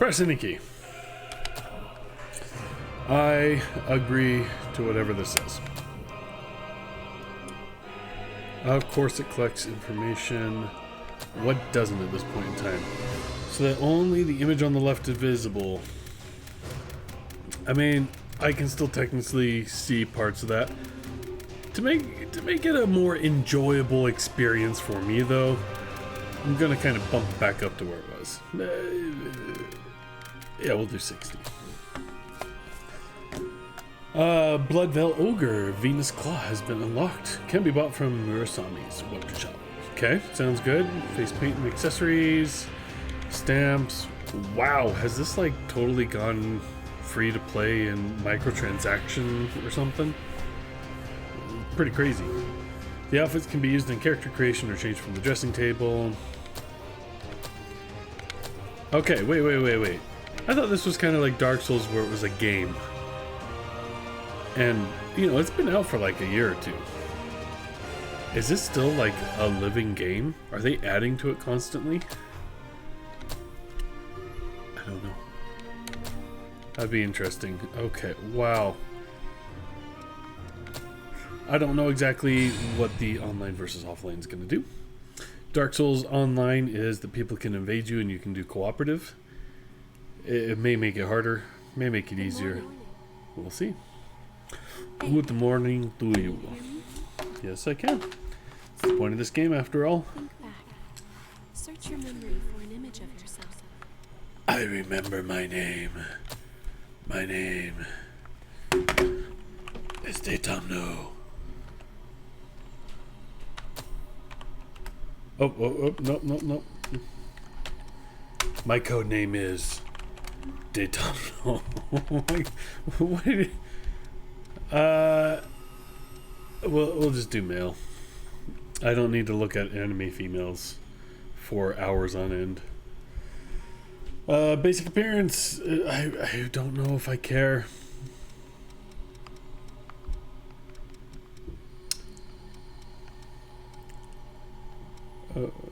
Press any key. I agree to whatever this says. Of course it collects information. What doesn't at this point in time? So that only the image on the left is visible. I mean, I can still technically see parts of that. To make it a more enjoyable experience for me, though, I'm gonna kind of bump back up to where it was. Yeah, we'll do 60. Bloodveil Ogre Venus Claw has been unlocked. Can be bought from Murasami's weapon shop. Okay, sounds good. Face paint and accessories, stamps. Wow, has this like totally gone free to play and microtransaction or something? Pretty crazy. The outfits can be used in character creation or changed from the dressing table. Okay, wait. I thought this was kind of like Dark Souls where it was a game. And, you know, it's been out for like a year or two. Is this still like a living game? Are they adding to it constantly? I don't know. That'd be interesting. Okay, wow. I don't know exactly what the online versus offline is going to do. Dark Souls Online is that people can invade you and you can do cooperative. It may make it harder, may make it easier. We'll see. Good morning to you. Yes, I can. It's the point of this game, after all. Think back. Search your memory for an image of yourself. I remember my name. My name is Detamno. Oh, no. My code name is Detamno. What? We'll just do male. I don't need to look at anime females for hours on end. Basic appearance. I don't know if I care.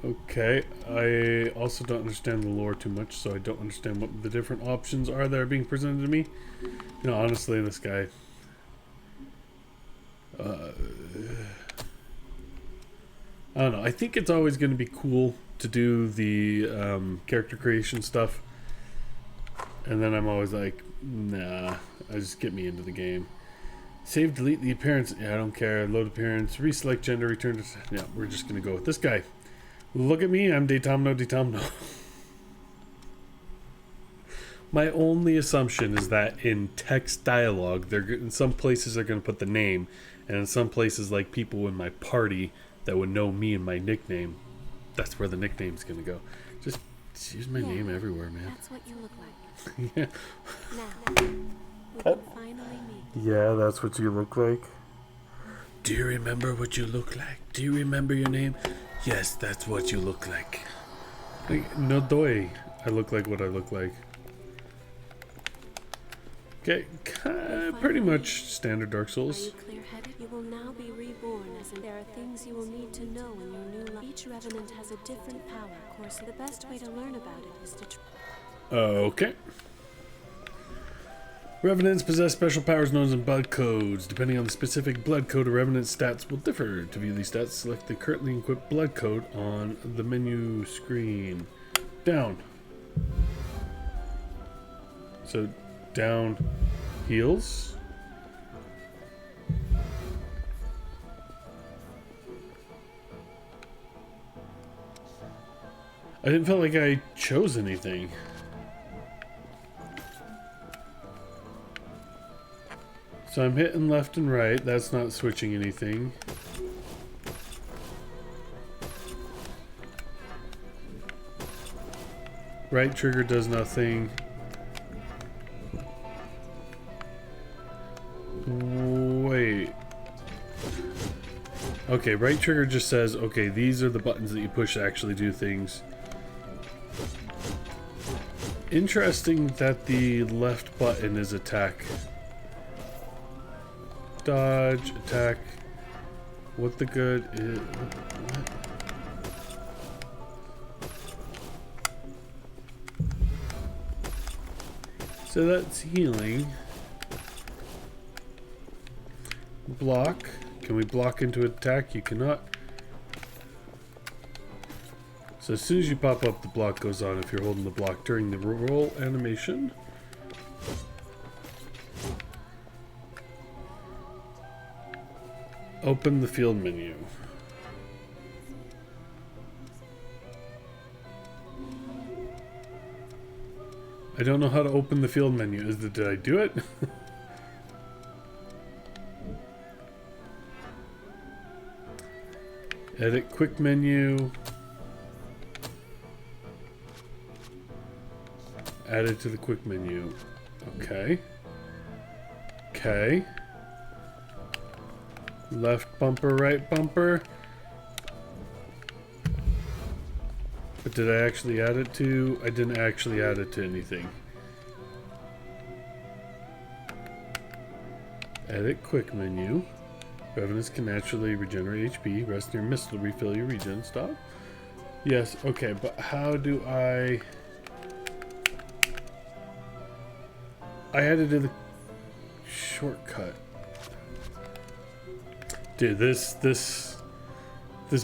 Okay. I also don't understand the lore too much, so I don't understand what the different options are that are being presented to me. You know, honestly, this guy. I don't know. I think it's always going to be cool to do the character creation stuff, and then I'm always like, nah, just get me into the game. Save, delete the appearance. Yeah, I don't care. Load appearance. Reselect gender. Return to. Yeah, we're just going to go with this guy. Look at me. I'm Detamno. My only assumption is that in text dialogue, they're in some places they're going to put the name, and in some places, like people in my party that would know me and my nickname, that's where the nickname's going to go. Just use my name everywhere, man. That's what you look like. Yeah. Now, we can finally meet. Yeah, that's what you look like. Do you remember what you look like? Do you remember your name? Yes, that's what you look like. No doy. I look like what I look like. Okay, pretty much standard Dark Souls. Are you clear-headed? You will now be reborn as in there are things you will need to know in your new life. Each revenant has a different power. Of course, the best way to learn about it is to Okay. Revenants possess special powers known as blood codes. Depending on the specific blood code, a revenant's stats will differ. To view these stats, select the currently equipped blood code on the menu screen. Down. So, down heals. I didn't feel like I chose anything. So I'm hitting left and right. That's not switching anything. Right trigger does nothing. Wait. Okay, right trigger just says, okay, these are the buttons that you push to actually do things. Interesting that the left button is attack. Dodge, attack. What the good is... What? So that's healing. Block. Can we block into attack? You cannot. So as soon as you pop up, the block goes on if you're holding the block during the roll animation. Open the field menu. I don't know how to open the field menu. Did I do it? Edit quick menu. Add it to the quick menu. Okay. Okay. Left bumper, right bumper. But did I actually add it to? I didn't actually add it to anything. Edit quick menu. Revenants can naturally regenerate HP. Rest near missile to refill your regen. Stop. Yes, okay, but how do I added to the shortcut. Dude, this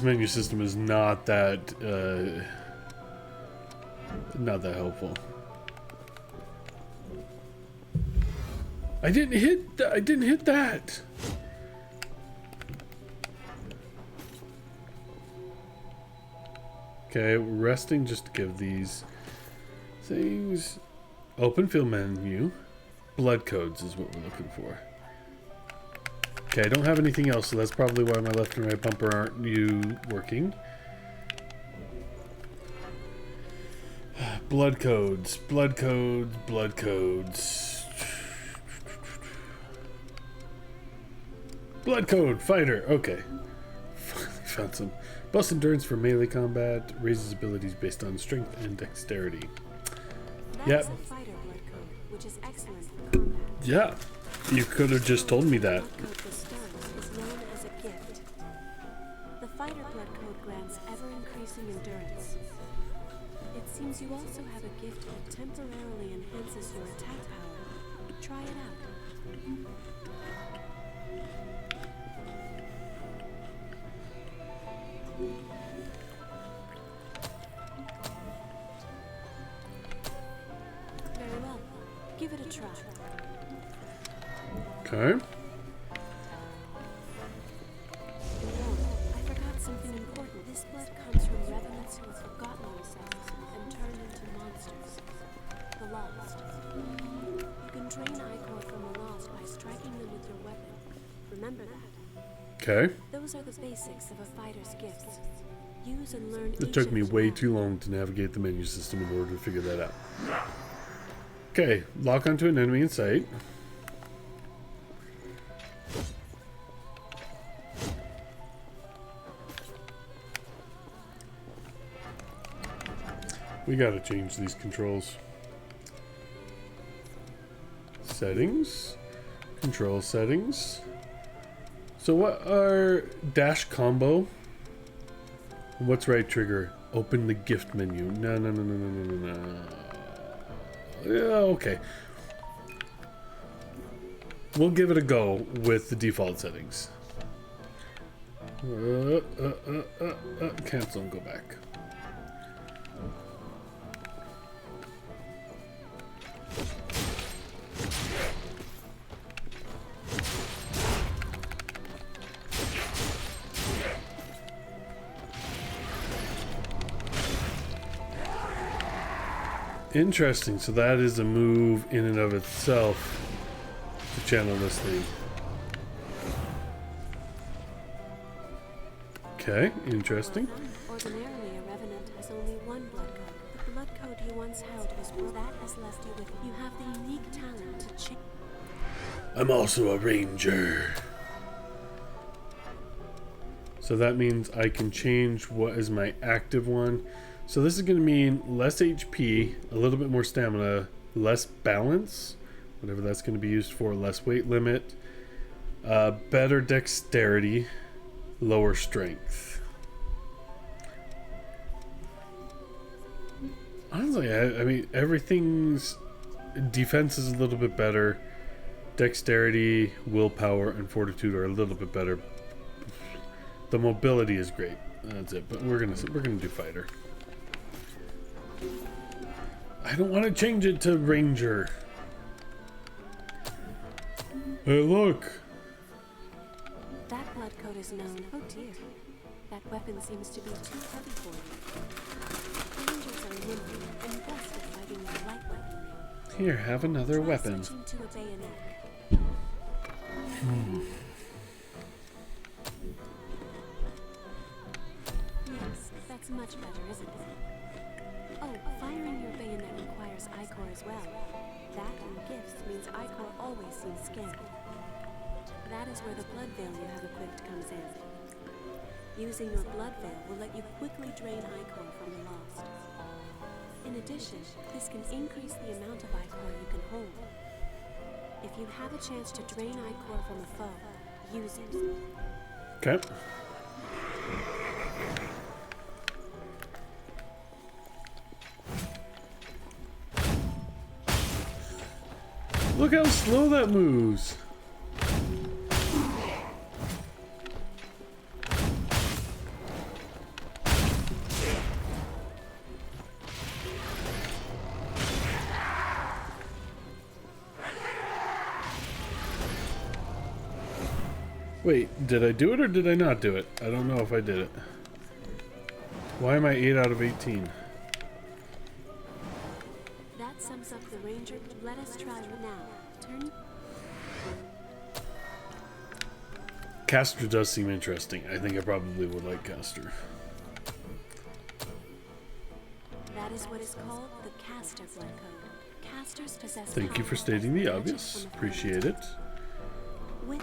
menu system is not that helpful. I didn't hit that. Okay, resting just to give these things. Open field menu. Blood codes is what we're looking for. Okay, I don't have anything else, so that's probably why my left and right bumper aren't working. Blood codes, blood codes, blood codes. Blood code, fighter, okay. Finally found some. Bust endurance for melee combat, raises abilities based on strength and dexterity. That's a fighter blood code, which is excellent for combat. Yeah, you could have just told me that. Blood code bestowed is known as a gift. The fighter blood code grants ever-increasing endurance. It seems you also have a gift that temporarily enhances your attack power. Try it out. Very well. Give it a try. Okay. I forgot something important. This blood comes from revenants who have forgotten themselves and turned into monsters. The Lost. You can drain ichor from the Lost by striking them with your weapon. Remember that. Okay. Those are the basics of a fighter's gifts. Use and learn It took me way too long to navigate the menu system in order to figure that out. Okay, lock onto an enemy in sight. We gotta change these controls. Settings. Control settings. So what are dash combo? What's right trigger? Open the gift menu. No. Yeah, okay. We'll give it a go with the default settings. Cancel and go back. Interesting, so that is a move in and of itself to channel this thing. Okay, interesting. Ordinarily, a revenant has only one blood code. The blood code he once held was that has left you with. You have the unique talent to change. I'm also a ranger. So that means I can change what is my active one. So this is going to mean less HP, a little bit more stamina, less balance, whatever that's going to be used for, less weight limit, better dexterity, lower strength. Honestly, I mean, everything's defense is a little bit better. Dexterity, willpower, and fortitude are a little bit better. The mobility is great. That's it. But we're gonna do fighter. I don't want to change it to ranger. Hey, look. That blood coat is known. Oh dear. That weapon seems to be too heavy for you. Rangers are nimble and best at fighting with light weaponry. Here, have another Try weapon. switching to a bayonet. Yes, that's much better, isn't it? Oh, firing your bayonet requires ichor as well. That and gifts means ichor always seems scared. That is where the blood veil you have equipped comes in. Using your blood veil will let you quickly drain ichor from the lost. In addition, this can increase the amount of ichor you can hold. If you have a chance to drain ichor from a foe, use it. Okay. Look how slow that moves. Wait, did I do it or did I not do it? I don't know if I did it. Why am I 8 out of 18? That sums up the ranger. Let us try it now. Turn. Caster does seem interesting. I think I probably would like Caster. That is what is called the caster blood code. Casters possess. Thank you for stating the obvious. Appreciate it. With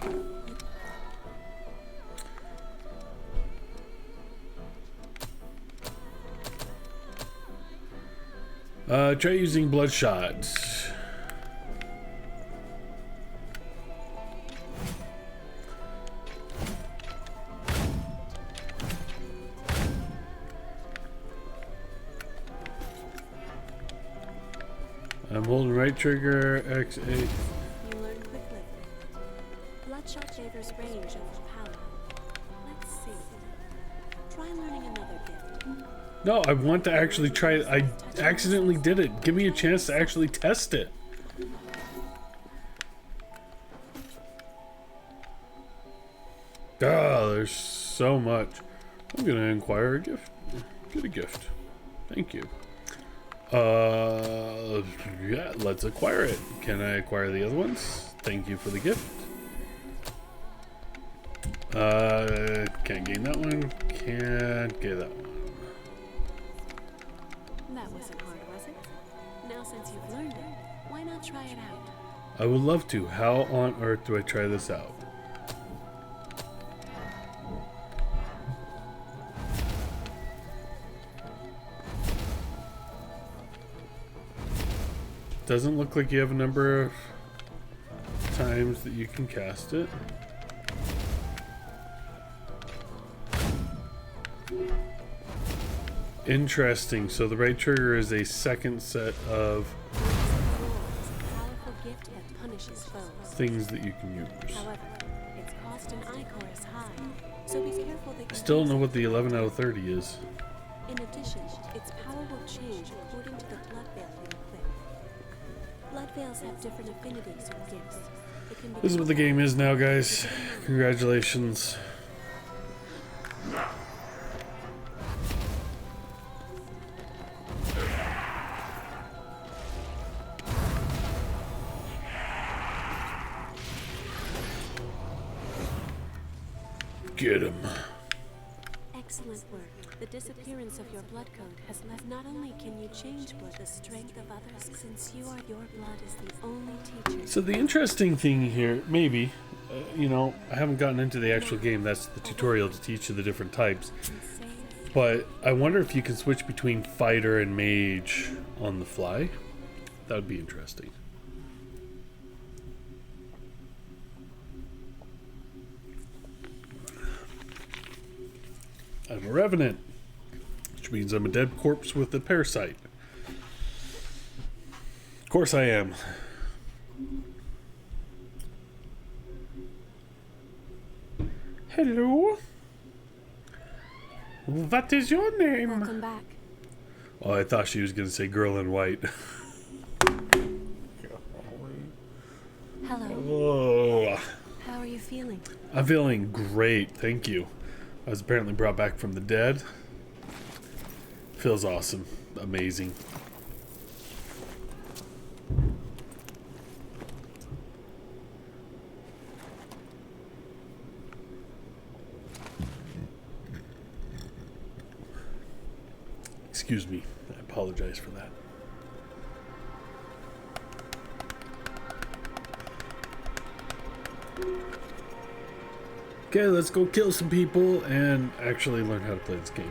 Try using Bloodshot. I'm holding right trigger, X8. you learn quickly. Bloodshot favors range over power. Let's see. Try learning another gift. No, I want to actually try it. I accidentally did it. Give me a chance to actually test it. Ah, there's so much. I'm gonna inquire a gift. Get a gift. Thank you. Yeah, let's acquire it. Can I acquire the other ones? Thank you for the gift. Can't gain that one. Can't get that one. That wasn't hard, was it? Now since you've learned it, why not try it out? I would love to. How on earth do I try this out? Doesn't look like you have a number of times that you can cast it. Interesting. So the right trigger is a second set of Powerful gift that punishes foes. things that you can use. However, its cost in ichor is high, so be careful that you Still don't use know it. what the 11 out of 30 is. In addition, its power will change according to the blood veil you equip. Blood veils have different affinities with gifts. It can be This is what the game is now, guys. Congratulations. Get him. excellent work. The disappearance of your blood code has left. Not only can you change blood, the strength of others, since your blood is the only teacher. So the interesting thing here, maybe, you know, I haven't gotten into the actual game. That's the tutorial to teach you the different types. But I wonder if you can switch between fighter and mage on the fly. That would be interesting. I'm a revenant, which means I'm a dead corpse with a parasite. course I am. Hello. What is your name? Welcome back. Oh, I thought she was going to say girl in white. Hello. Oh. How are you feeling? I'm feeling great, thank you. I was apparently brought back from the dead. Feels awesome. Amazing. Excuse me. I apologize for that. Okay, let's go kill some people and actually learn how to play this game.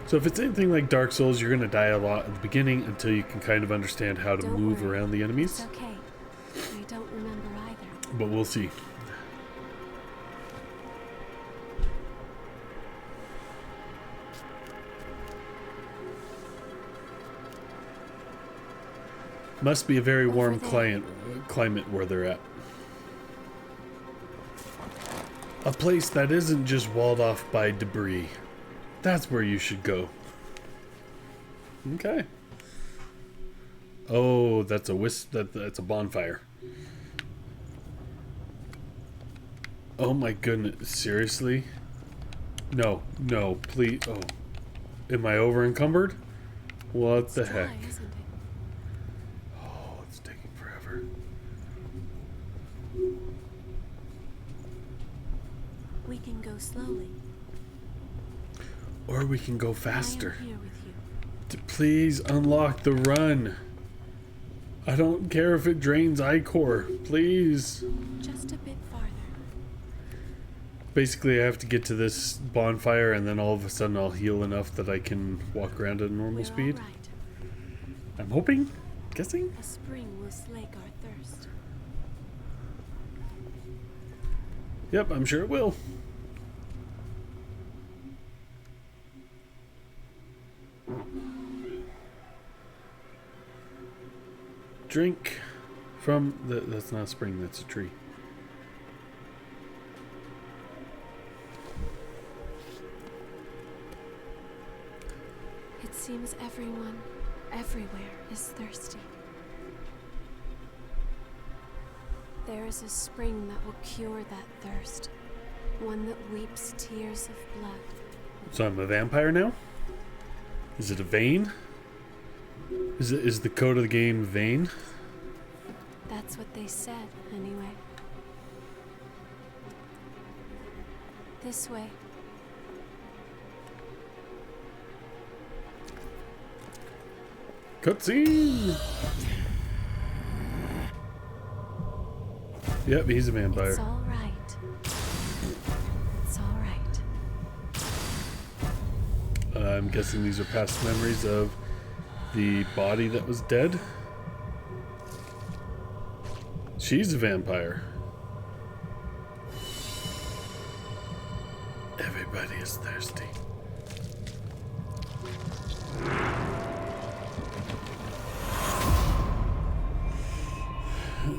So if it's anything like Dark Souls, you're going to die a lot at the beginning until you can kind of understand how to Don't move worry. around the enemies. It's okay. I don't remember either. But we'll see. Must be a very warm Over there. climate where they're at. A place that isn't just walled off by debris. That's where you should go. Okay. Oh, that's that's a bonfire. Oh my goodness, seriously? No, please. Oh. Am I over encumbered? What the heck? Dry, isn't it? Oh, it's taking forever. We can go slowly. Or we can go I faster. am here with you. Please unlock the run. I don't care if it drains Ichor. Please. Just a bit farther. Basically, I have to get to this bonfire and then all of a sudden I'll heal enough that I can walk around at a normal We're speed. all right. I'm hoping? Guessing? A spring will slake our thirst. Yep, I'm sure it will. Drink from the... That's not a spring, that's a tree. It seems everyone, everywhere, is thirsty. There is a spring that will cure that thirst. One that weeps tears of blood. So I'm a vampire now? Is it a vein? Is the code of the game vein? That's what they said, anyway. This way. Cutscene! Yep, he's a It's vampire. all right. It's all right. I'm guessing these are past memories of the body that was dead. She's a vampire. Everybody is thirsty.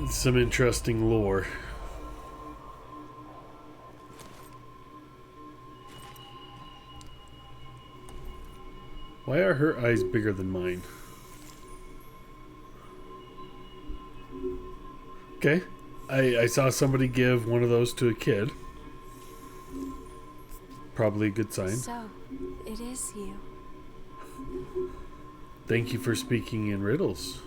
Some interesting lore. Why are her eyes bigger than mine? Okay. I saw somebody give one of those to a kid. Probably a good sign. So, it is you. Thank you for speaking in riddles.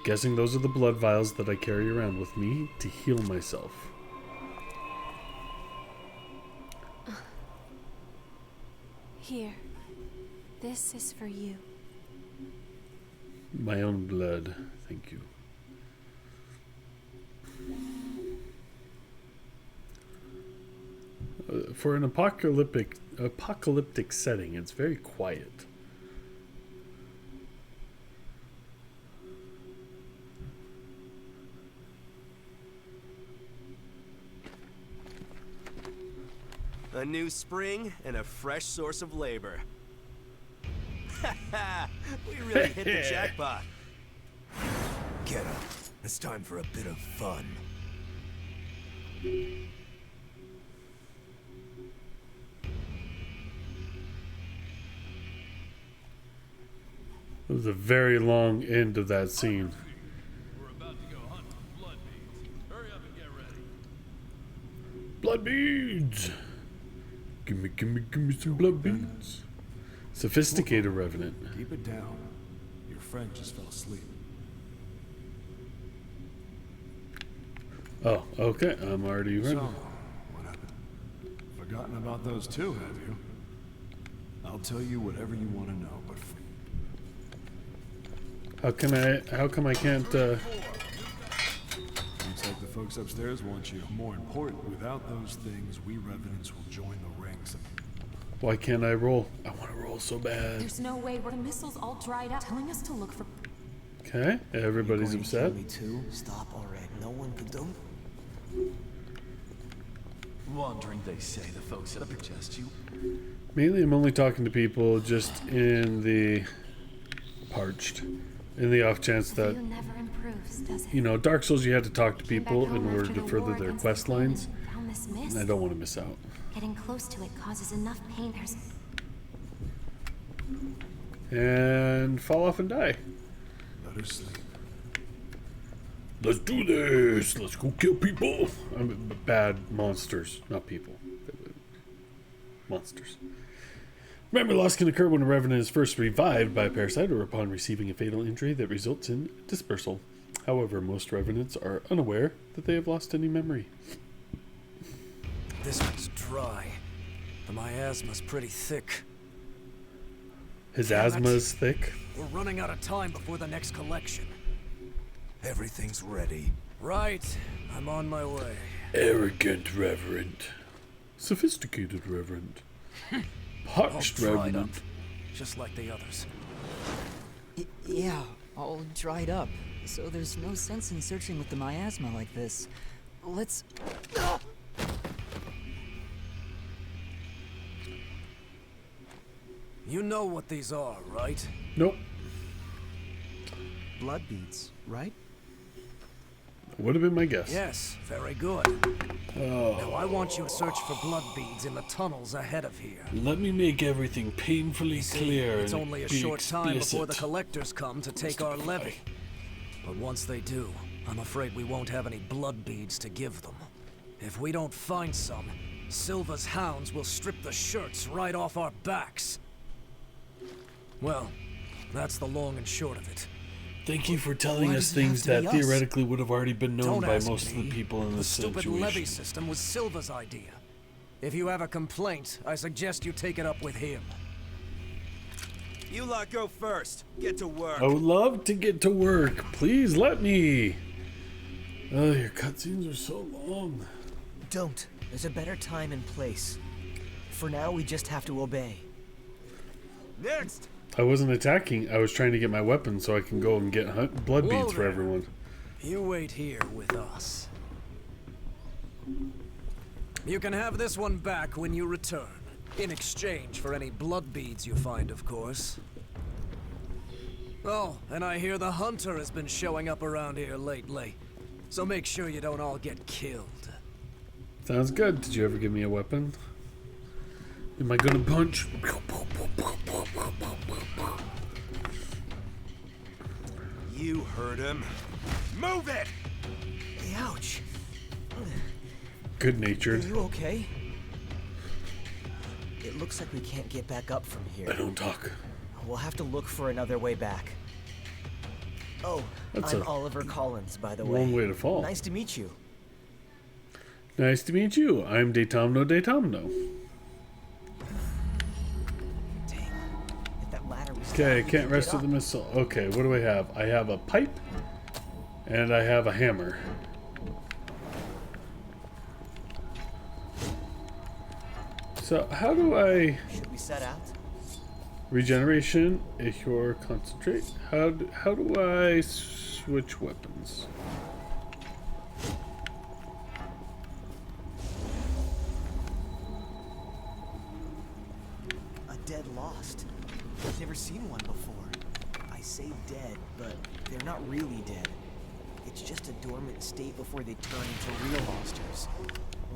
Guessing those are the blood vials that I carry around with me to heal myself. Here. This is for you. My own blood. Thank you. For an apocalyptic setting, it's very quiet. A new spring and a fresh source of labor. We really hit the jackpot. Get up. It's time for a bit of fun. It was a very long end of that scene. We're about to go hunt for blood beads. Hurry up and get ready. Blood beads! Give me some blood beads. Sophisticated Revenant. Keep it down. Your friend just fell asleep. Oh, okay. I'm already ready. So, what happened? Forgotten about those two, have you? I'll tell you whatever you want to know, but How come I can't, looks like the folks upstairs want you. More important, without those things, we Revenants will join the ranks. why can't I roll? I want to roll so bad. There's no way the missile's all dried up, telling us to look for... Okay, everybody's upset. Me too? Stop already. No one can do. Wandering, they say. The folks that suggest you. Mainly I'm only talking to people just in the parched. In the off chance that, View never improves, does it? you know, Dark Souls you had to talk to Came back people home in order after to the further war their against quest the Queen lines. and found this mist. And I don't want to miss out. Getting close to it causes enough pain. There's... And fall off and die. Let her sleep. Let's do this. Let's go kill people. I mean, bad monsters, not people. Monsters. Memory loss can occur when a revenant is first revived by a parasite or upon receiving a fatal injury that results in dispersal. However, most revenants are unaware that they have lost any memory. This one's dry. The miasma's pretty thick. His Damn it. asthma is thick. We're running out of time before the next collection. Everything's ready. Right. I'm on my way. Arrogant reverend. Sophisticated reverend. All Parched dried up. revenant. Just like the others. Yeah, all dried up. So there's no sense in searching with the miasma like this. Let's... You know what these are, right? Nope. Blood beads, right? Would have been my guess. Yes, very good. Now I want you to search for blood beads in the tunnels ahead of here. Let me make everything painfully See, clear. it's and only a be short time before the explicit. collectors come to take our levy. But once they do, I'm afraid we won't have any blood beads to give them. If we don't find some, Silva's hounds will strip the shirts right off our backs. Well, that's the long and short of it. Thank you for telling Why us does it have things to be that us? theoretically would have already been known Don't by ask most of me. the people in The this stupid situation. levy system was Silva's idea. If you have a complaint, I suggest you take it up with him. You lot go first. Get to work. I would love to get to work. Please let me. Oh, your cutscenes are so long. Don't. There's a better time and place. For now, we just have to obey. Next. I wasn't attacking. I was trying to get my weapon so I can go and get blood Whoa beads for there. everyone. You wait here with us. You can have this one back when you return. In exchange for any blood beads you find, of course. Oh, and I hear the hunter has been showing up around here lately. So make sure you don't all get killed. Sounds good. Did you ever give me a weapon? Am I gonna punch? You heard him. Move it! Ouch. Good Are natured. you okay? It looks like we can't get back up from I here. don't talk. We'll have to look for another way back. Oh, That's I'm a Oliver Collins, by the way. long way to fall. Nice to meet you. Nice to meet you. I'm Detomno Detomno. Dang. If that ladder was Okay, I down, we can't could rest get with the up. missile. Okay, what do I have? I have a pipe and I have a hammer. So how do I Should we set out? regeneration? Ichor concentrate. How do I switch weapons? A dead lost. I've never seen seen one before. I say dead, but they're not really dead. It's just a dormant state before they turn into real monsters.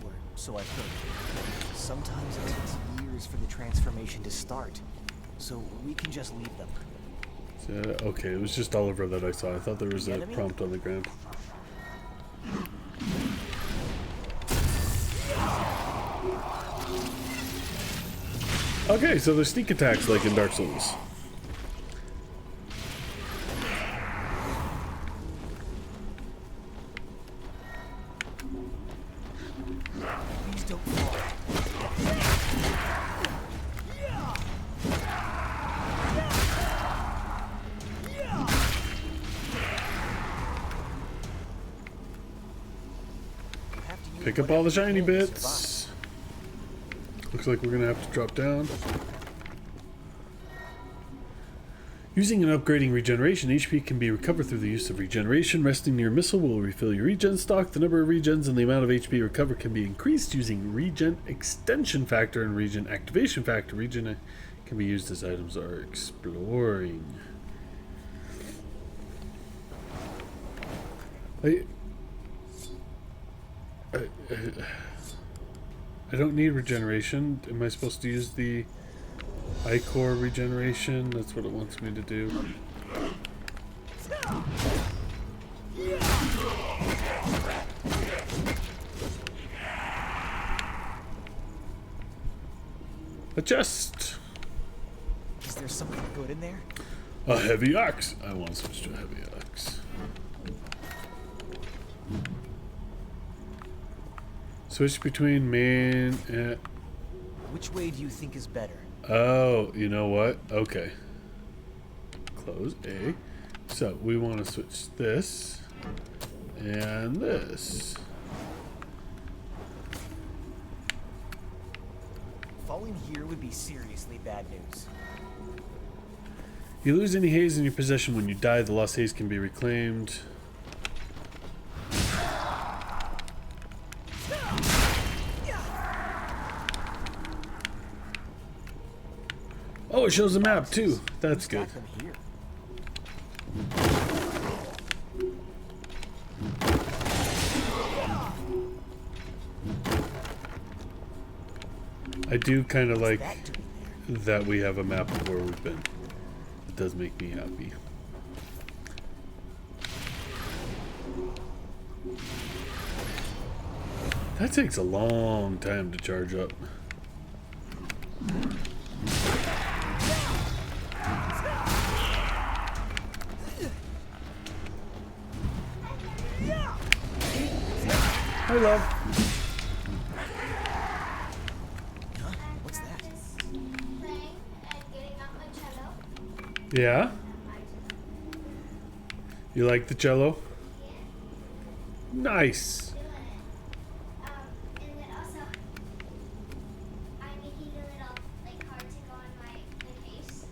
Or so I've heard. Sometimes it takes years for the transformation to start. So we can just leave them. Okay, it was just Oliver that I saw. I thought there was The a enemy? prompt on the ground. Okay, so there's sneak attacks like in Dark Souls. Please don't fall. You have to use Pick up all the whatever shiny you can to bits. Looks like we're gonna have to drop down. Using and upgrading regeneration, HP can be recovered through the use of regeneration. Resting near a missile will refill your regen stock. The number of regens and the amount of HP recovered can be increased using regen extension factor and regen activation factor. Regen can be used as items are exploring. I don't need regeneration. Am I supposed to use the I-core regeneration? That's what it wants me to do. Adjust. Is there something good in there? A heavy axe. I want to switch to a heavy axe. Switch between main and... Which way do you think is better? Oh, you know what? Okay. Close A. So we want to switch this and this. Falling here would be seriously bad news. You lose any haze in your possession when you die. The lost haze can be reclaimed. Oh, it shows a map too. That's good. Stack them here. I do kind of like That doing there? that we have a map of where we've been. It does make me happy. That takes a long time to charge up. Hi, love. Huh? What's that? Playing and getting out my cello. Yeah? You like the cello? Nice. Doing it. And then also, I'm making a little like card to go on my case.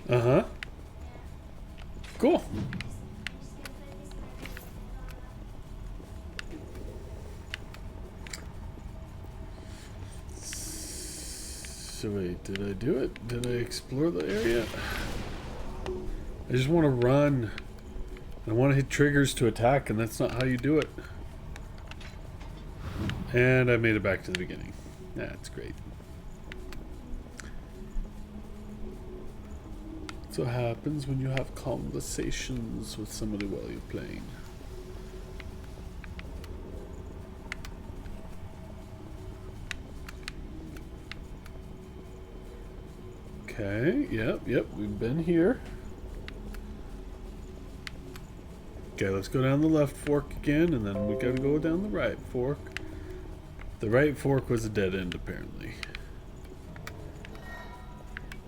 Uh-huh. Cool. I'm just gonna put this in my face So wait, did I do it? Did I explore the area? I just want to run. I want to hit triggers to attack, and that's not how you do it. And I made it back to the beginning. That's great. That's what happens when you have conversations with somebody while you're playing. Okay, yep, we've been here. Okay, let's go down the left fork again, and then we gotta go down the right fork. The right fork was a dead end, apparently.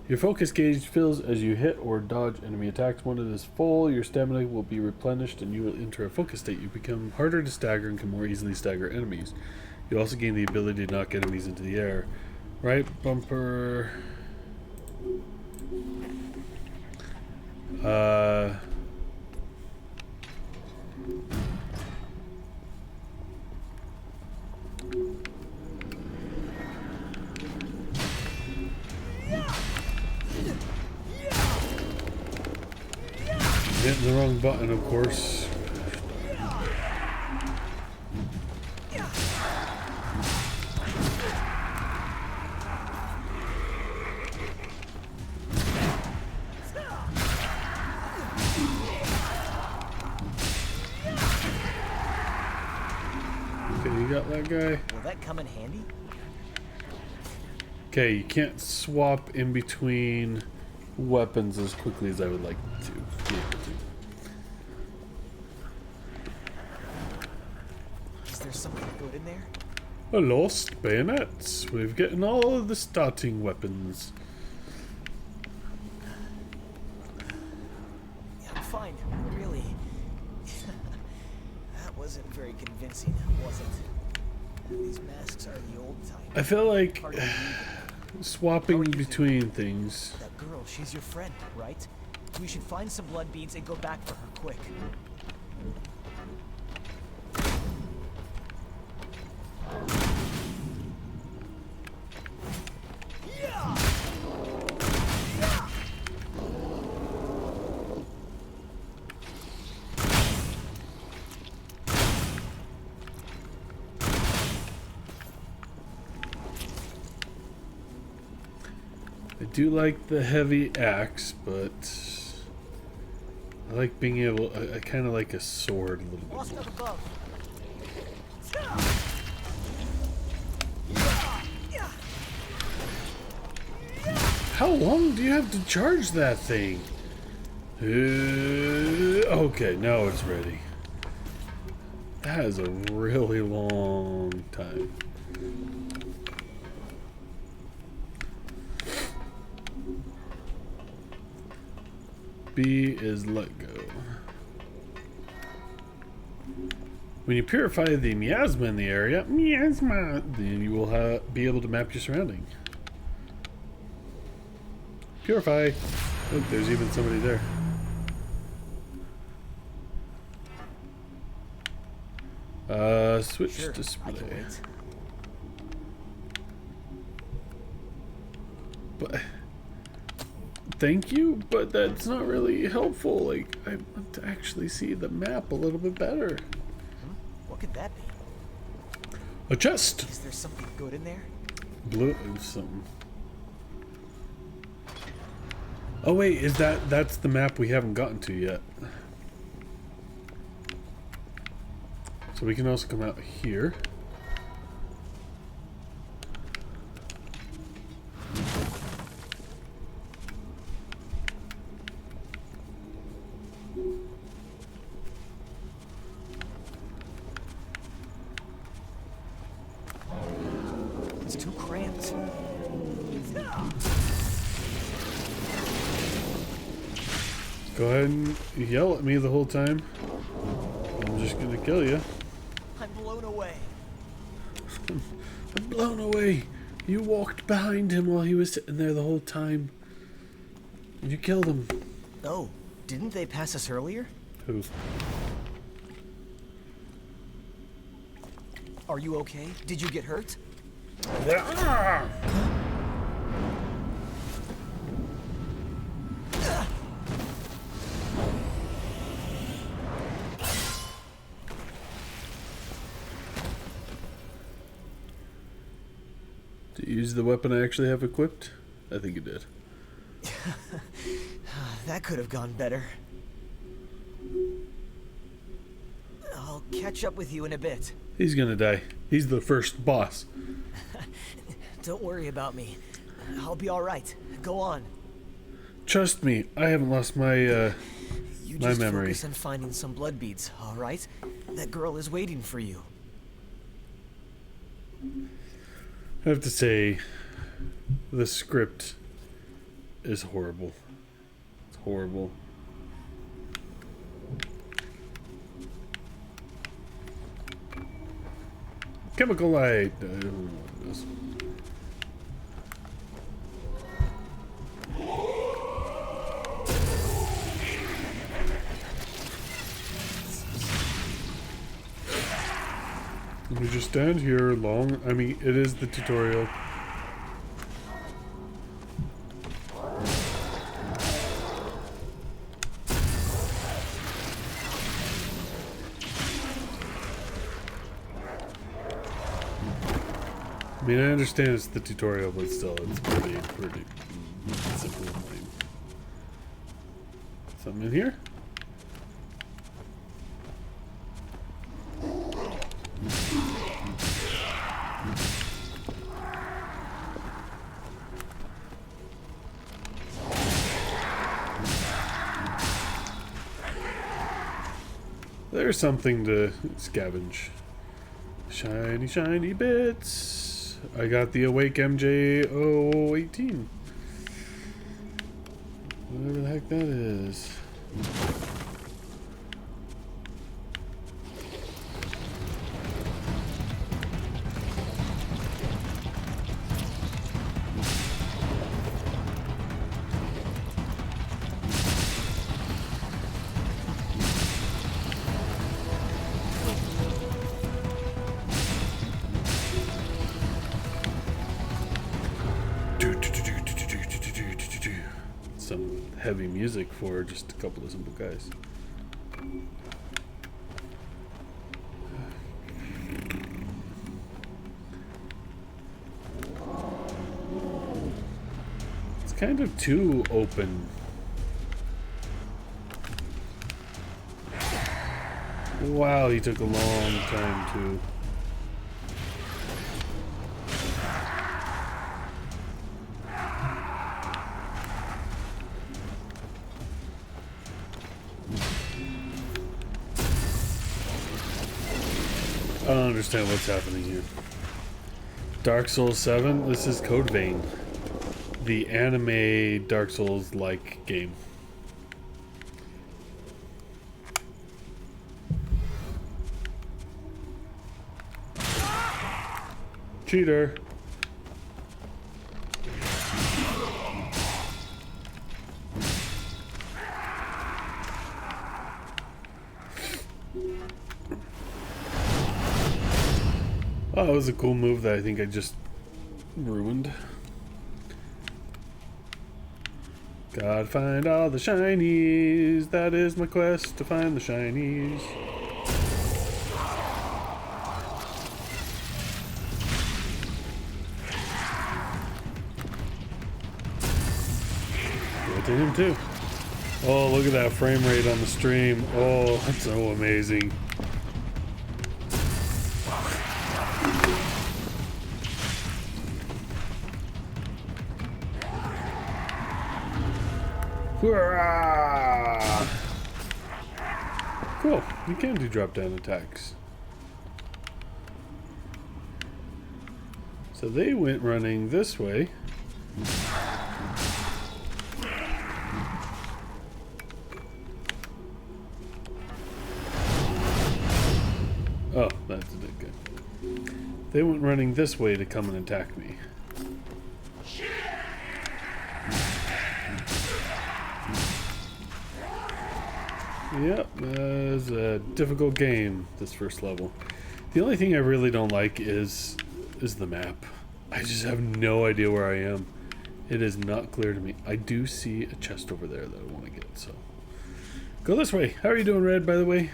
Your focus gauge fills as you hit or dodge enemy attacks. When it is full, your stamina will be replenished and you will enter a focus state. You become harder to stagger and can more easily stagger enemies. You also gain the ability to knock enemies into the air. Right bumper... Hitting the wrong button, of course. Okay, you got that guy. Will that come in handy? Okay, you can't swap in between weapons as quickly as I would like to be able to. Is there something good in there? A lost bayonets. We've gotten all of the starting weapons. Yeah, I'm fine. Really. That wasn't very convincing, was it? These masks are the old type. I feel like Hard to believe it. swapping between things. That girl, she's your friend, right? We should find some blood beads and go back for her quick. I do like the heavy axe, but I like being able. I kind of like a sword a little bit. Lost up above. How long do you have to charge that thing? Okay, now it's ready. That is a really long time. B is let go. When you purify the miasma in the area, then you will be able to map your surrounding. Purify. Look, there's even somebody there. Switch Sure, display. I can wait. But thank you, but that's not really helpful. Like, I want to actually see the map a little bit better. What could that be? A chest. Is there something good in there? Blue something. Oh wait, that's the map we haven't gotten to yet. So we can also come out here. It's too cramped. Go ahead and yell at me the whole time. I'm just gonna kill you. I'm blown away. I'm blown away. You walked behind him while he was sitting there the whole time. And you killed him. Oh, didn't they pass us earlier? Who? Are you okay? Did you get hurt? Did you use the weapon I actually have equipped? I think you did. That could have gone better. I'll catch up with you in a bit. He's gonna die. He's the first boss. Don't worry about me. I'll be all right. Go on. Trust me, I haven't lost my You my just memory. focus on finding some blood beads, all right? That girl is waiting for you. I have to say, the script is horrible. It's horrible. Chemical light. I don't know what it is. We just stand here long. I mean, it is the tutorial. mean, I understand it's the tutorial, but still, it's pretty simple and lame. Something in here? There's something to scavenge. Shiny, shiny bits. I got the Awake MJ018. Whatever the heck that is. Some heavy music for just a couple of simple guys. It's kind of too open. Wow, he took a long time to... I don't understand what's happening here. Dark Souls 7, this is Code Vein. The anime Dark Souls-like game. Cheater. Oh, that was a cool move that I think I just ruined. Gotta find all the shinies. That is my quest, to find the shinies. Go to him too. Oh, look at that frame rate on the stream. Oh, that's so amazing. Cool, you can do drop down attacks. So they went running this way. Oh, that did good. They went running this way to come and attack me. Yep, that's a difficult game, this first level. The only thing I really don't like is the map. I just have no idea where I am. It is not clear to me. I do see a chest over there that I want to get, so... Go this way. How are you doing, Red, by the way?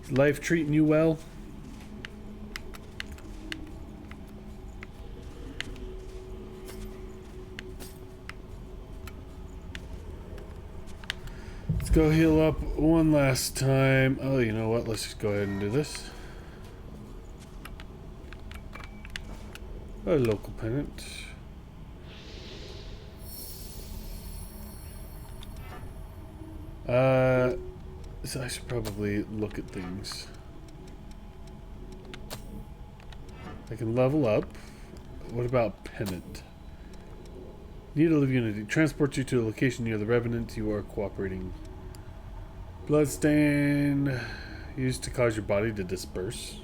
Is life treating you well? Go heal up one last time. Oh, you know what? Let's just go ahead and do this. A local pennant. So I should probably look at things. I can level up. What about pennant? Needle of Unity. Transports you to a location near the Revenant. You are cooperating. Bloodstain. Used to cause your body to disperse.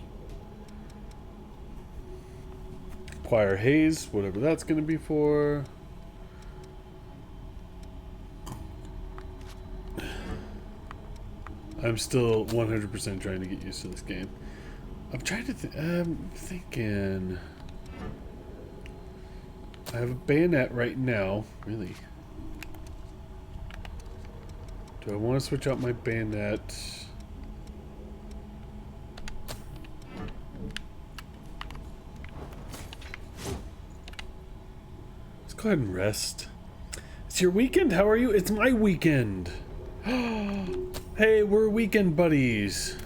Acquire haze. Whatever that's going to be for. I'm still 100% trying to get used to this game. I'm trying to I'm thinking... I have a bayonet right now. Really? Do I want to switch out my bayonet? Let's go ahead and rest. It's your weekend? How are you? It's my weekend. Hey, we're weekend buddies.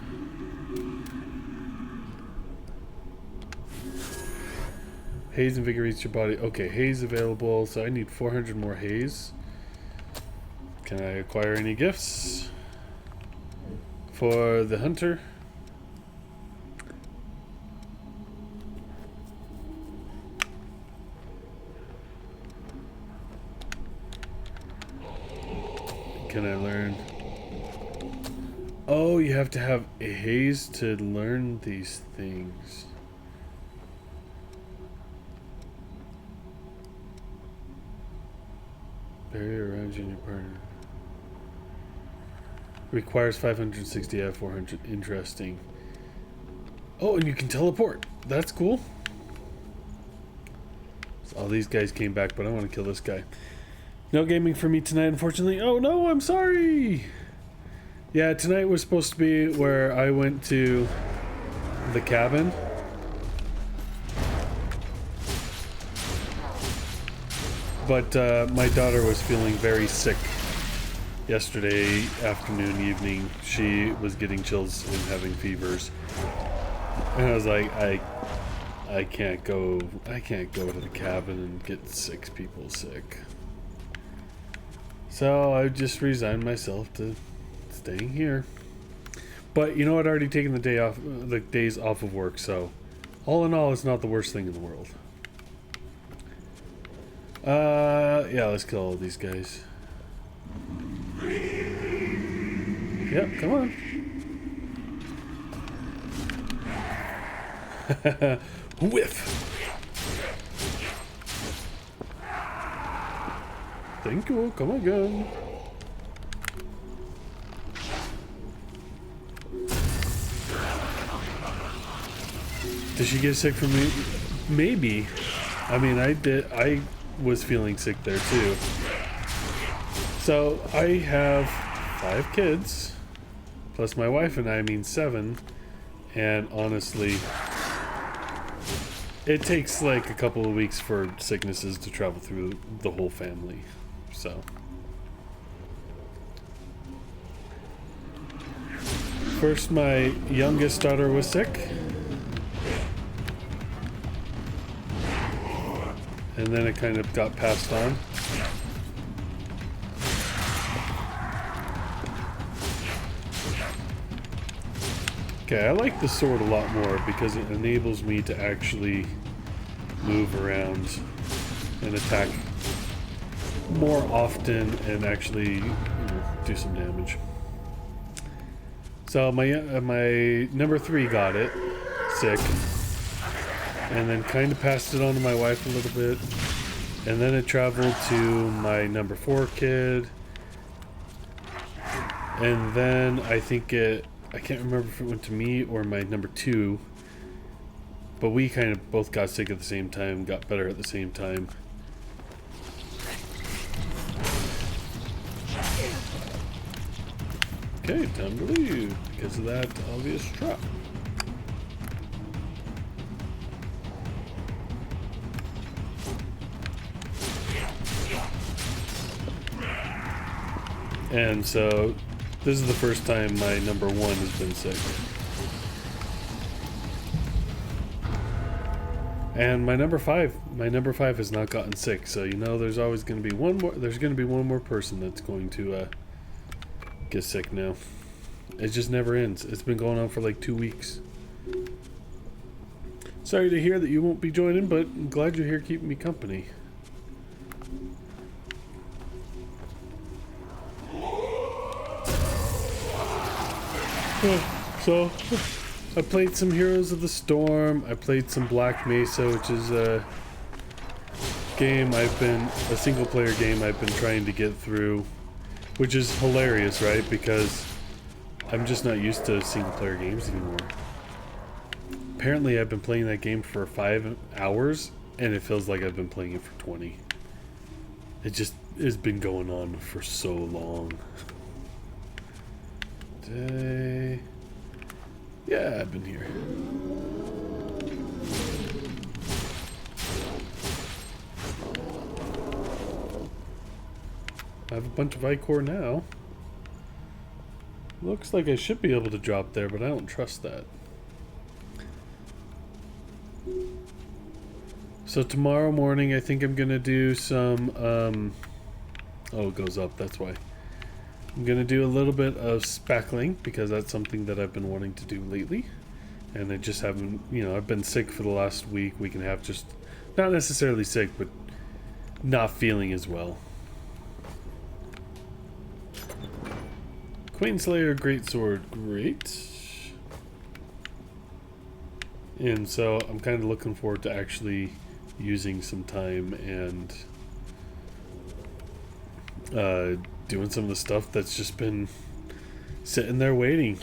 Haze invigorates your body. Okay, haze available. So I need 400 more haze. Can I acquire any gifts for the hunter? Can I learn? Oh, you have to have a haze to learn these things. Barrier around you and your partner. Requires 560 out of 400. Interesting. Oh, and you can teleport. That's cool. So all these guys came back, but I want to kill this guy. No gaming for me tonight, unfortunately. Oh no, I'm sorry. Yeah, tonight was supposed to be where I went to the cabin. But my daughter was feeling very sick yesterday afternoon, evening. She was getting chills and having fevers. And I was like, I can't go to the cabin and get 6 people sick. So I just resigned myself to staying here. But you know, I'd already taken the days off of work, so all in all, it's not the worst thing in the world. Yeah, let's kill all these guys. Yep, come on. Whiff. Thank you. Come again. Did she get sick from me? Maybe. I mean, I was feeling sick there too. So I have 5 kids, plus my wife and I mean 7. And honestly, it takes like a couple of weeks for sicknesses to travel through the whole family. So first my youngest daughter was sick, and then it kind of got passed on. Okay, I like the sword a lot more because it enables me to actually move around and attack more often and actually, do some damage. So my number 3 got it sick, and then kind of passed it on to my wife a little bit, and then it traveled to my number 4 kid, and then I can't remember if it went to me or my number 2, but we kind of both got sick at the same time, got better at the same time. Okay, time to leave because of that obvious trap. And so this is the first time my number 1 has been sick. And my number 5 has not gotten sick, so there's always going to be one more person that's going to get sick now. It just never ends. It's been going on for like 2 weeks. Sorry to hear that you won't be joining, but I'm glad you're here keeping me company. So I played some Heroes of the Storm. I played some Black Mesa, which is a single player game I've been trying to get through, which is hilarious, right? Because I'm just not used to single player games anymore. Apparently I've been playing that game for 5 hours and it feels like I've been playing it for 20. It just has been going on for so long. Yeah, I've been here. I have a bunch of Ichor now. Looks like I should be able to drop there, but I don't trust that. So tomorrow morning I think I'm gonna do some oh, it goes up, that's why. I'm gonna do a little bit of spackling because that's something that I've been wanting to do lately. And I just haven't, you know, I've been sick for the last week and a half, just not necessarily sick, but not feeling as well. Queenslayer Greatsword, great. And so I'm kind of looking forward to actually using some time and doing some of the stuff that's just been sitting there waiting.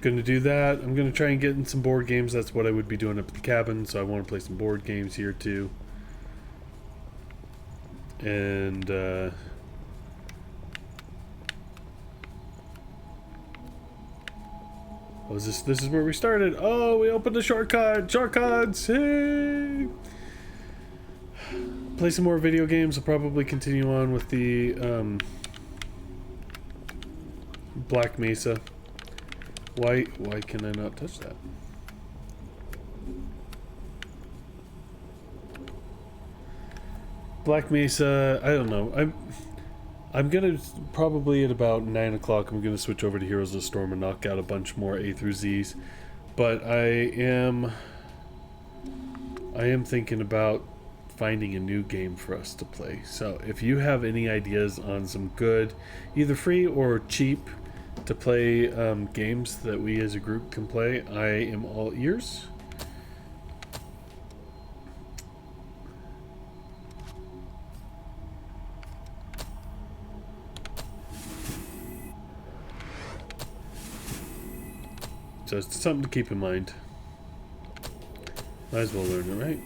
Gonna do that. I'm gonna try and get in some board games. That's what I would be doing up at the cabin, so I want to play some board games here too. And oh, this is where we started. Oh, we opened the shortcut. Shortcuts. Hey. Play some more video games. I'll probably continue on with the Black Mesa. Why can I not touch that? Black Mesa, I don't know. I'm gonna probably at about 9 o'clock I'm gonna switch over to Heroes of the Storm and knock out a bunch more A through Z's. But I am thinking about finding a new game for us to play. So if you have any ideas on some good, either free or cheap, to play games that we as a group can play, I am all ears. So it's something to keep in mind. Might as well learn it, right?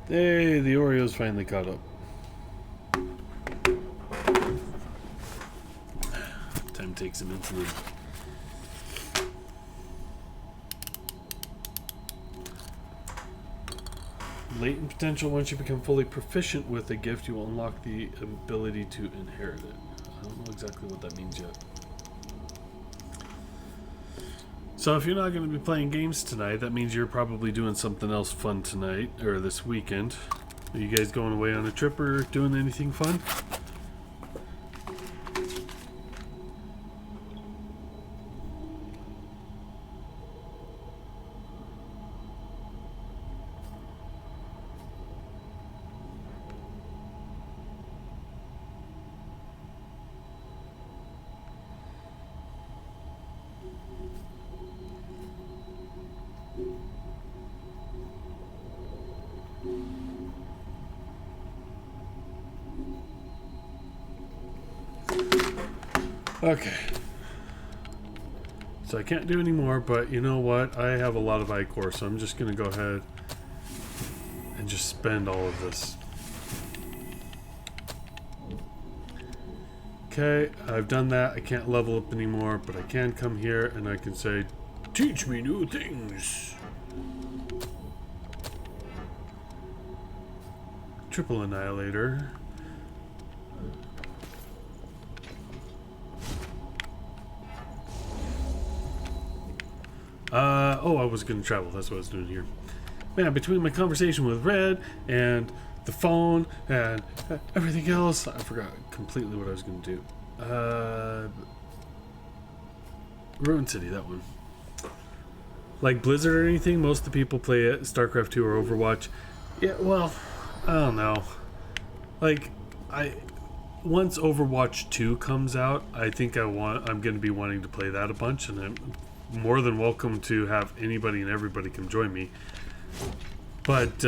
Hey, the Oreos finally caught up. Time to take some insulin. Latent potential. Once you become fully proficient with a gift, you will unlock the ability to inherit it. I don't know exactly what that means yet. So if you're not going to be playing games tonight, that means you're probably doing something else fun tonight, or this weekend. Are you guys going away on a trip or doing anything fun? Okay. So I can't do any more, but you know what? I have a lot of Ichor, so I'm just going to go ahead and just spend all of this. Okay, I've done that. I can't level up anymore, but I can come here and I can say, teach me new things. Triple Annihilator. Oh, I was going to travel. That's what I was doing here. Man, between my conversation with Red and the phone and everything else, I forgot completely what I was going to do. Ruin City, that one. Like Blizzard or anything, most of the people play it, StarCraft 2 or Overwatch. Yeah, well, I don't know. Like, once Overwatch 2 comes out, I think I'm going to be wanting to play that a bunch, and I'm more than welcome to have anybody and everybody come join me. But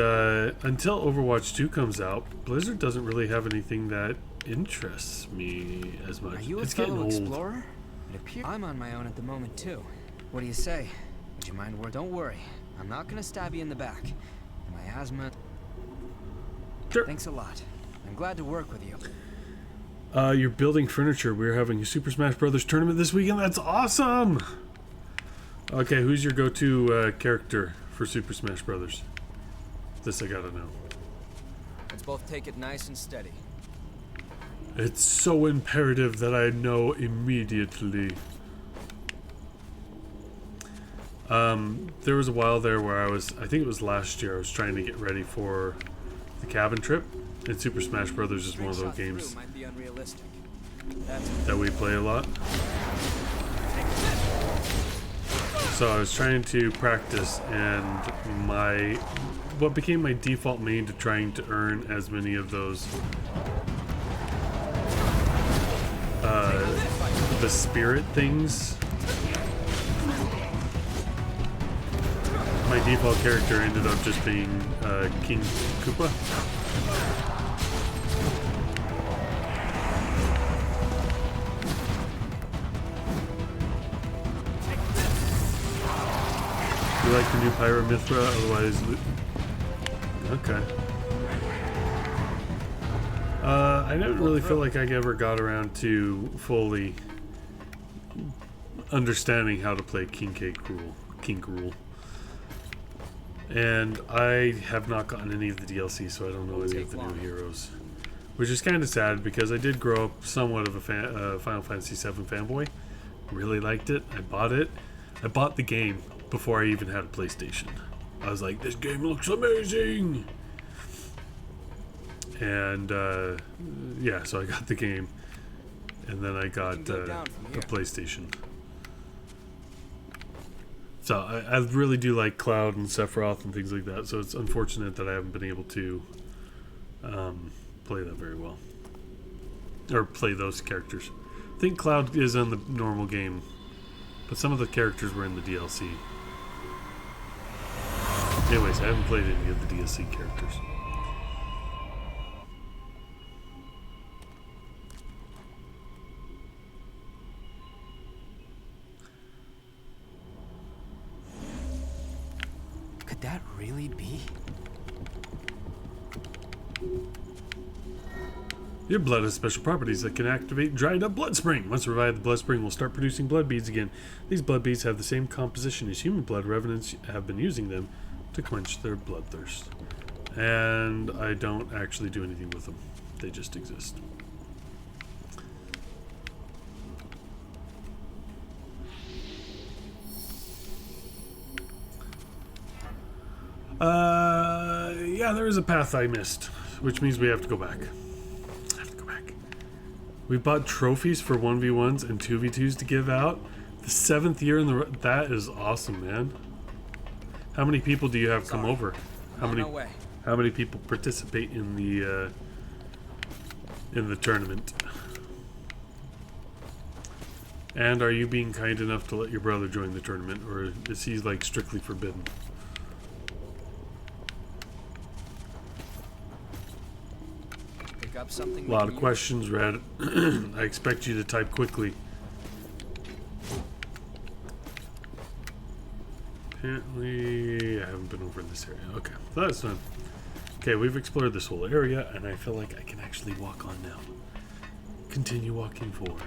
until Overwatch 2 comes out, Blizzard doesn't really have anything that interests me as much. Are you it's a getting fellow old. explorer? It appears I'm on my own at the moment too. What do you say? Would you mind work? Don't worry, I'm not gonna stab you in the back. My asthma. Sure. Thanks a lot. I'm glad to work with you. You're building furniture. We're having a Super Smash Brothers tournament this weekend. That's awesome. Okay, who's your go-to character for Super Smash Brothers? This I gotta know. Let's both take it nice and steady. It's so imperative that I know immediately. There was a while there where I think it was last year, I was trying to get ready for the cabin trip. And Super Smash Brothers is one of those games that we play a lot. So I was trying to practice, and what became my default main to trying to earn as many of those the spirit things. My default character ended up just being King Koopa. You like the new Pyra Mithra? Otherwise, okay. I didn't really feel like I ever got around to fully understanding how to play King K. Rool. And I have not gotten any of the DLC, so I don't know any of the new heroes. Which is kind of sad, because I did grow up somewhat of a Final Fantasy VII fanboy. Really liked it. I bought it. I bought the game before I even had a PlayStation. I was like, this game looks amazing! And, yeah, so I got the game. And then I got the PlayStation. So I really do like Cloud and Sephiroth and things like that. So it's unfortunate that I haven't been able to play that very well. Or play those characters. I think Cloud is in the normal game. But some of the characters were in the DLC. Anyways, I haven't played any of the DLC characters. Could that really be? Your blood has special properties that can activate dried up blood spring. Once revived, the blood spring will start producing blood beads again. These blood beads have the same composition as human blood. Revenants have been using them to quench their bloodthirst. And I don't actually do anything with them. They just exist. Yeah, there is a path I missed, which means we have to go back. We bought trophies for 1v1s and 2v2s to give out. The 7th year in the that is awesome, man. How many people do you have come over? How many people participate in the tournament? And are you being kind enough to let your brother join the tournament, or is he like strictly forbidden? Up something a lot of questions, Red. I expect you to type quickly. Apparently, I haven't been over in this area. Okay, so that's done. Okay, we've explored this whole area, and I feel like I can actually walk on now. Continue walking forward.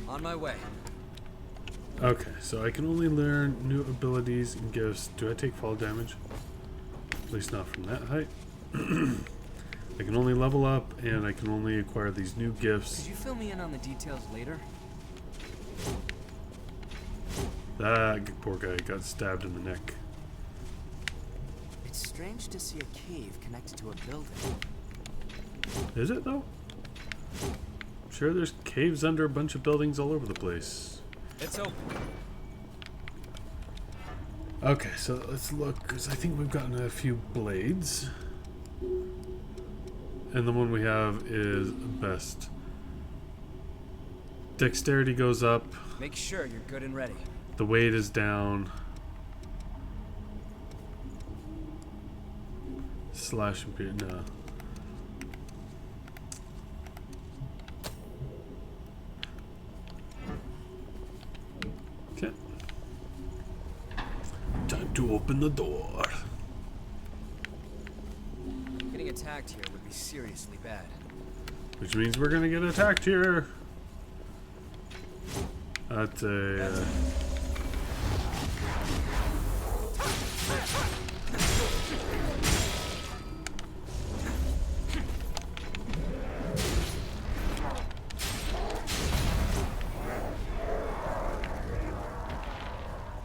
On my way. Okay, so I can only learn new abilities and gifts. Do I take fall damage? At least not from that height. I can only level up, and I can only acquire these new gifts. Could you fill me in on the details later? That poor guy got stabbed in the neck. It's strange to see a cave connected to a building. Is it, though? I'm sure there's caves under a bunch of buildings all over the place. It's open. Okay, so let's look, because I think we've gotten a few blades. And the one we have is best. Dexterity goes up. Make sure you're good and ready. The weight is down. Slash and beat, no. Okay. Time to open the door. Getting attacked here would be seriously bad. Which means we're gonna get attacked here. That's a...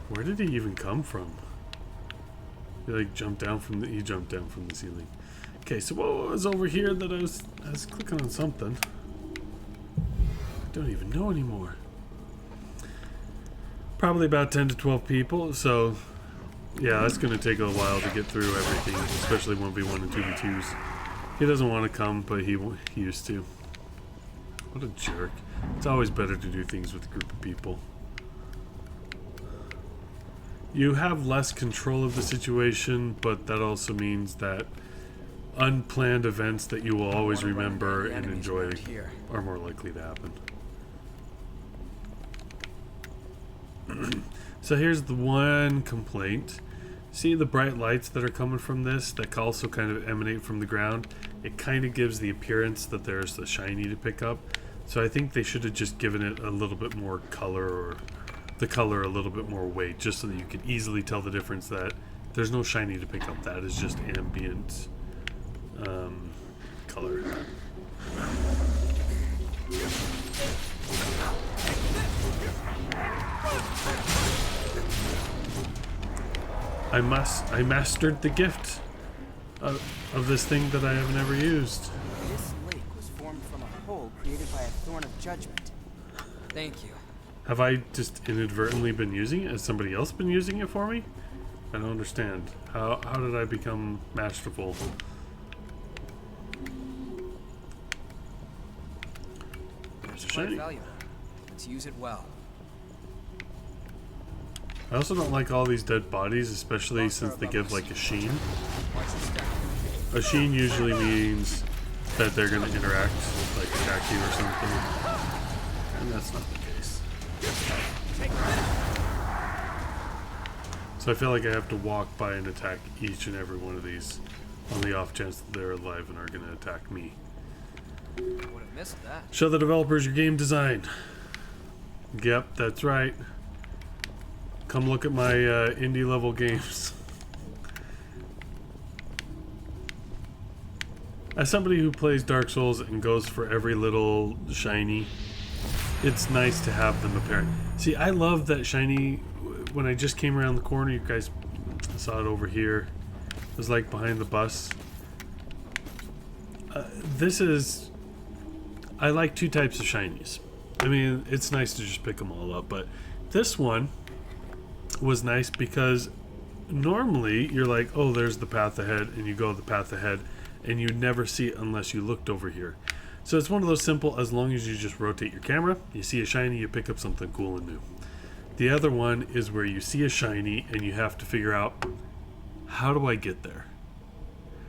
Where did he even come from? He like jumped down from the ceiling. Okay, so what was over here that I was clicking on something. I don't even know anymore. Probably about 10 to 12 people, so yeah, that's gonna take a while to get through everything, especially 1v1 and 2v2s. He doesn't want to come, but he used to. What a jerk. It's always better to do things with a group of people. You have less control of the situation, but that also means that unplanned events that you will always remember and enjoy are more likely to happen. So here's the one complaint. See the bright lights that are coming from this that also kind of emanate from the ground? It kind of gives the appearance that there's the shiny to pick up. So I think they should have just given it a little bit more color, or the color a little bit more weight, just so that you could easily tell the difference that there's no shiny to pick up. That is just ambient color. I mastered the gift of this thing that I have never used. This lake was formed from a hole created by a thorn of judgment. Thank you. Have I just inadvertently been using it? Has somebody else been using it for me? I don't understand. How did I become masterful? There's a shiny. Valuable. Let's use it well. I also don't like all these dead bodies, especially since they give like a sheen. A sheen usually means that they're going to interact, like attack you or something. And that's not the case. So I feel like I have to walk by and attack each and every one of these on the off chance that they're alive and are going to attack me. Would have missed that. Show the developers your game design. Yep, that's right. Come look at my indie level games. As somebody who plays Dark Souls and goes for every little shiny, it's nice to have them apparent. See, I love that shiny. When I just came around the corner, you guys saw it over here. It was like behind the bus. I like two types of shinies. I mean, it's nice to just pick them all up, but this one was nice because normally you're like, oh, there's the path ahead, and you go the path ahead, and you never see it unless you looked over here. So it's one of those simple, as long as you just rotate your camera, you see a shiny, you pick up something cool and new. The other one is where you see a shiny and you have to figure out, how do I get there?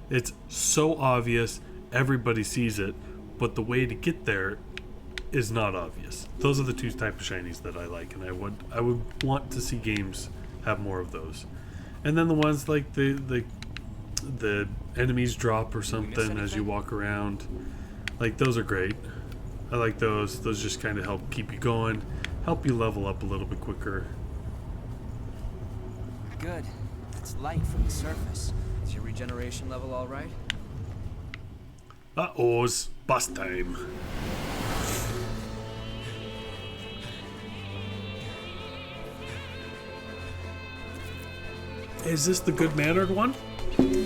It's so obvious, everybody sees it, but the way to get there is not obvious. Those are the two types of shinies that I like, and I would want to see games have more of those. And then the ones like the enemies drop or something as you walk around, like those are great. I like those. Those just kind of help keep you going, help you level up a little bit quicker. Good. It's light from the surface. Is your regeneration level all right? Uh-oh's bus time. Is this the good-mannered one?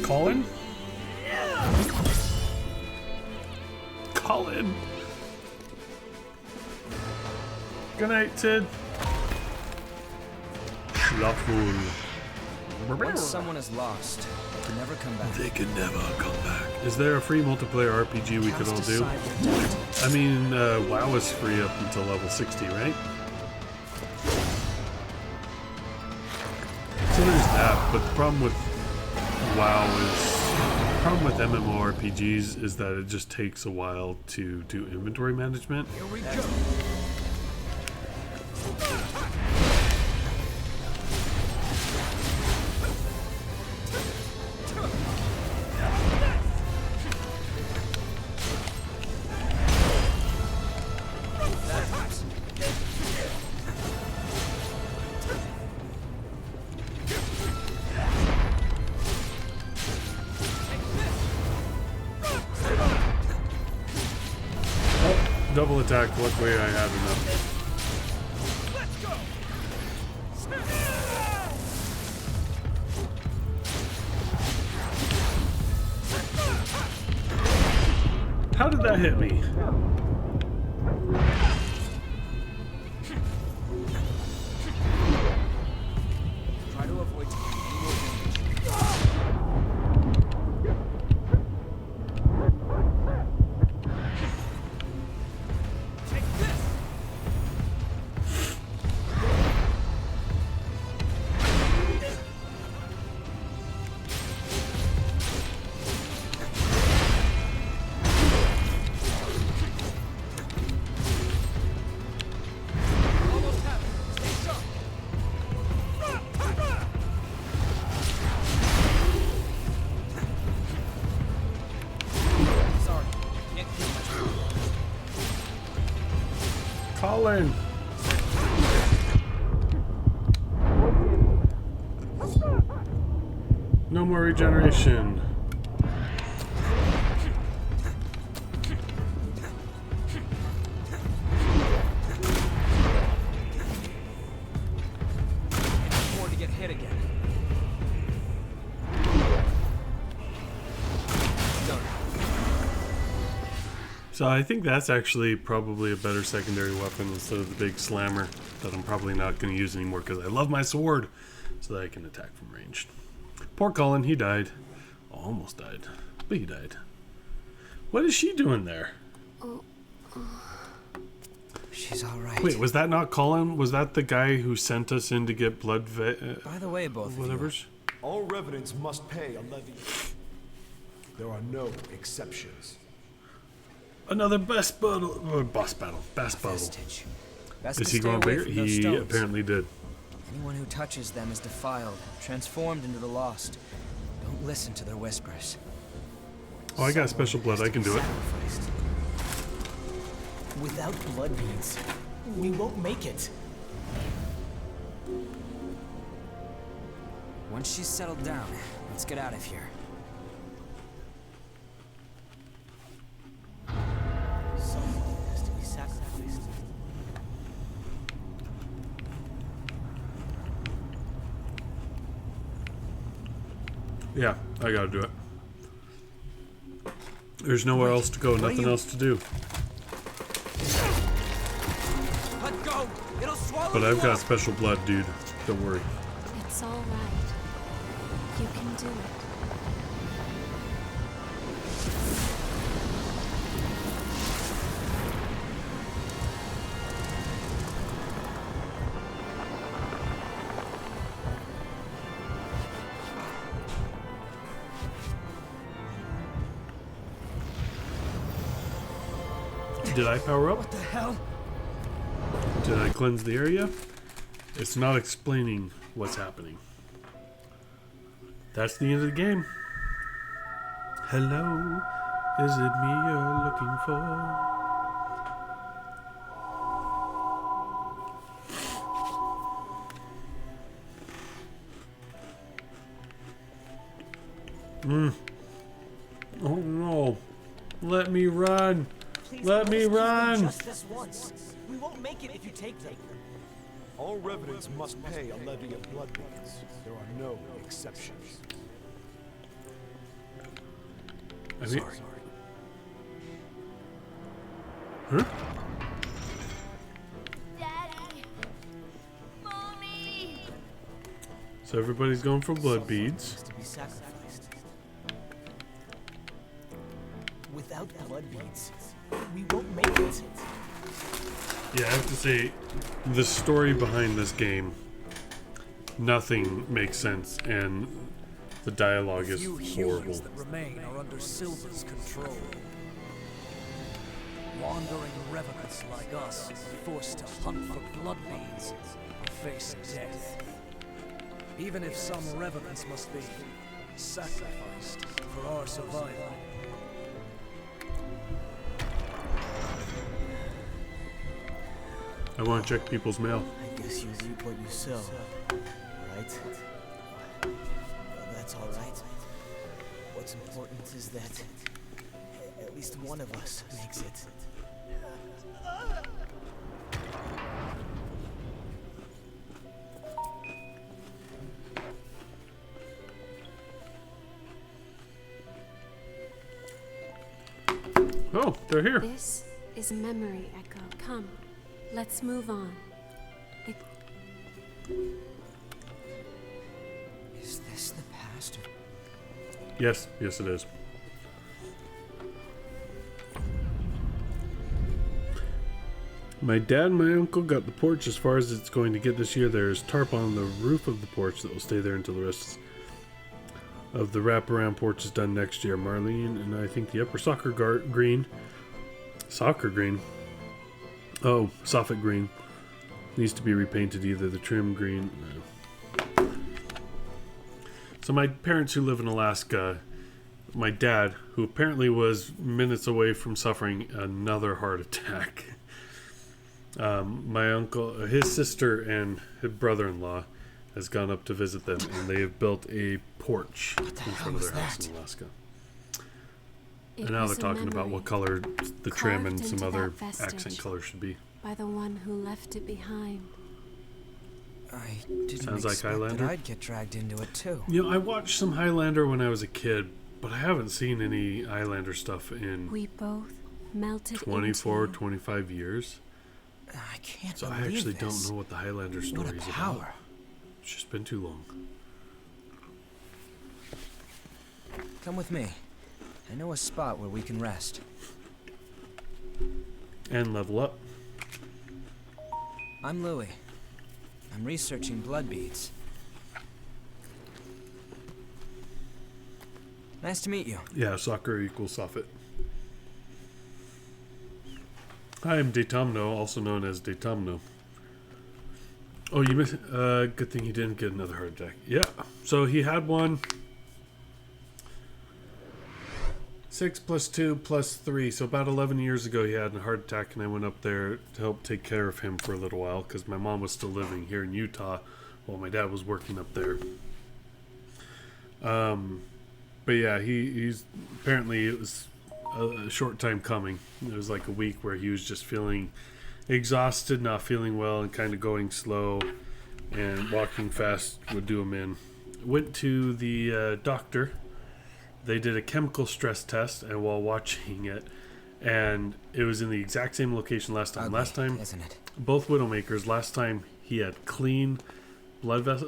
Colin? Colin! Good night, Sid. Schlafwohl. Once someone is lost, they can never come back. They can never come back. Is there a free multiplayer RPG we could all do? I mean, WoW is free up until level 60, right? So there's that, but the problem with WoW is, the problem with MMORPGs is that it just takes a while to do inventory management. Here we go. Double attack, luckily I had enough. Let's go. that hit me? Try to avoid taking any more damage. Take this! Almost have it. Stay sharp. Sorry, can't kill much more. Colin! No more regeneration. Can't afford to get hit again. Done. So I think that's actually probably a better secondary weapon instead of the big slammer that I'm probably not going to use anymore because I love my sword so that I can attack from range. Poor Colin, he died. Almost died, but he died. What is she doing there? She's all right. Wait, was that not Colin? Was that the guy who sent us in to get blood By the way, both of you, whatever's? All revenants must pay a levy. There are no exceptions. Another boss battle. Boss battle. vestige. Best Is to he stay going away bigger? from those He stones. apparently did. Anyone who touches them is defiled, transformed into the lost. Don't listen to their whispers. Oh, I got special blood. I can do it. Sacrificed. Without blood beads, we won't make it. Once she's settled down, let's get out of here. Someone has to be sacrificed. Yeah, I gotta do it. There's nowhere else to go. Nothing else to do. Let go! It'll swallow But you I've got up. special blood, dude. Don't worry. It's all right. You can do it. Did I power up? What the hell? Did I cleanse the area? It's not explaining what's happening. That's the end of the game. Hello, is it me you're looking for? Oh no. Let me run. Please Let me just give them run. Just this once. We won't make it if you take them. All revenants must pay a levy of blood beads. There are no exceptions. I mean, huh? Daddy! Mommy! So everybody's going for blood beads. Has to be sacrificed. Without blood beads, we won't make it. Yeah, I have to say, the story behind this game, nothing makes sense, and the dialogue is Few horrible. humans that remain are under Silva's control. Wandering revenants like us are forced to hunt for blood beads or face death. Even if some revenants must be sacrificed for our survival. I want to check people's mail. I guess you reap what you sow, right? Well, that's all right. What's important is that at least one of us makes it. Oh, they're here. This is a memory echo. Come, let's move on. Is this the past of... Yes, yes it is. My dad and my uncle got the porch as far as it's going to get this year. There's tarp on the roof of the porch that will stay there until the rest of the wraparound porch is done next year. Marlene and I think the upper soccer green, oh, soffit green, needs to be repainted, either the trim green. So my parents who live in Alaska, my dad, who apparently was minutes away from suffering another heart attack. My uncle, his sister, and his brother-in-law has gone up to visit them, and they have built a porch in front of their house in Alaska. And now they're talking about what color the trim and some other accent color should be. By the one who left it behind. I didn't Sounds like expect Highlander. that I'd get dragged into it too. You know, I watched some Highlander when I was a kid, but I haven't seen any Highlander stuff in We both melted 24, into 25 years. I can't So believe I actually this. don't know what the Highlander story What a is power. about. It's just been too long. Come with me. I know a spot where we can rest. And level up. I'm Louis. I'm researching blood beads. Nice to meet you. Yeah, soccer equals soffit. I'm Detomno, also known as Detomno. Oh, you missed. Good thing he didn't get another heart attack. Yeah, so he had one. 6 + 2 + 3. So about 11 years ago, he had a heart attack, and I went up there to help take care of him for a little while because my mom was still living here in Utah while my dad was working up there. But yeah, he's apparently it was a short time coming. It was like a week where he was just feeling exhausted, not feeling well, and kind of going slow, and walking fast would do him in. Went to the doctor. They did a chemical stress test, and while watching it, and it was in the exact same location last time. Ugly, Last time, isn't it? both Widowmakers. Last time he had clean blood vessel.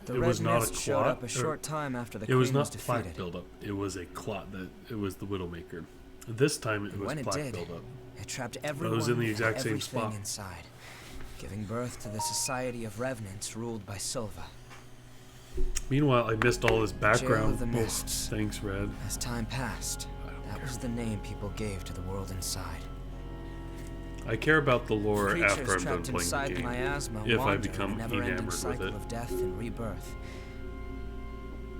The It red was not a mist showed clot, up a or- short time after the It was queen not plaque defeated. buildup. It was a clot. It was the Widowmaker. This time it And was when it plaque did, buildup. it trapped everyone was in the and exact same everything spot. inside, giving birth to the society of revenants ruled by Silva. Meanwhile, I missed all this Jail background. of the Oh, Mists. thanks, Red. As time passed, that was the name people gave to the world inside. I care about the lore Creatures after I'm done trapped playing inside the game. miasma If I wander become in a never-ending enamored with cycle it. of death and rebirth,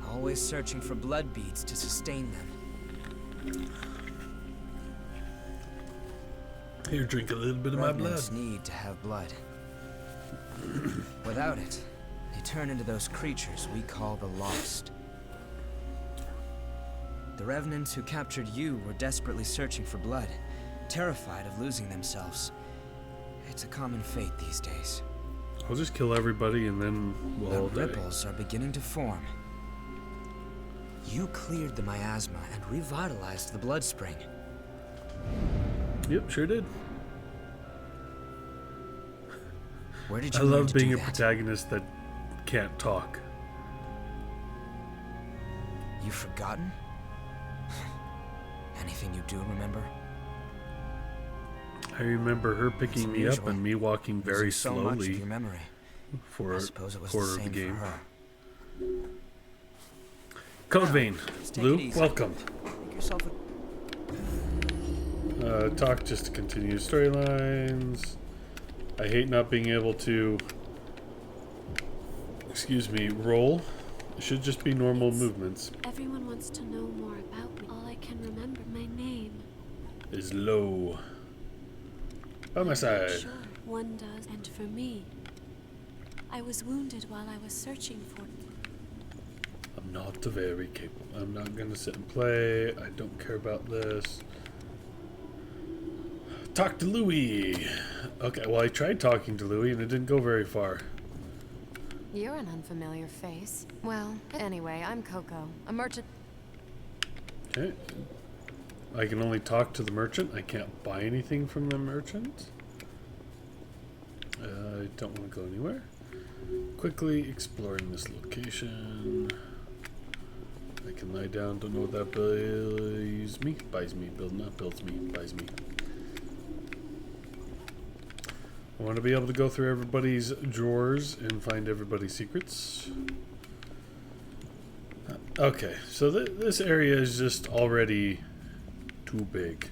always searching for blood beads to sustain them. Here, drink a little bit of my blood. Revenants need to have blood. Without it, they turn into those creatures we call the Lost. The Revenants who captured you were desperately searching for blood, terrified of losing themselves. It's a common fate these days. I'll just kill everybody and then we'll all But die. ripples are beginning to form. You cleared the miasma and revitalized the blood spring. Yep, sure did. Where did I you learn love to being do a that? protagonist that can't talk. You've forgotten? Anything you do remember? I remember her picking me up unusual. and me walking very Losing so much of slowly your memory. for I a suppose it was quarter the of the same game. for her. Code Now, Vein, let's take Lou, it easy. welcome. Make yourself a... Talk just to continue storylines. I hate not being able to, roll. It should just be normal movements. Everyone wants to know more about me. All I can remember, my name. Is low. By my side. Sure, one does. And for me, I was wounded while I was searching for I'm not very capable. I'm not gonna sit and play. I don't care about this. Talk to Louis. Okay, well I tried talking to Louis and it didn't go very far. You're an unfamiliar face. Well, anyway, I'm Coco, a merchant. Okay. I can only talk to the merchant. I can't buy anything from the merchant. I don't want to go anywhere. Quickly exploring this location. I can lie down. Don't know what that buys me. Buys me. Builds me. Buys me. I want to be able to go through everybody's drawers and find everybody's secrets. Okay, so this area is just already too big.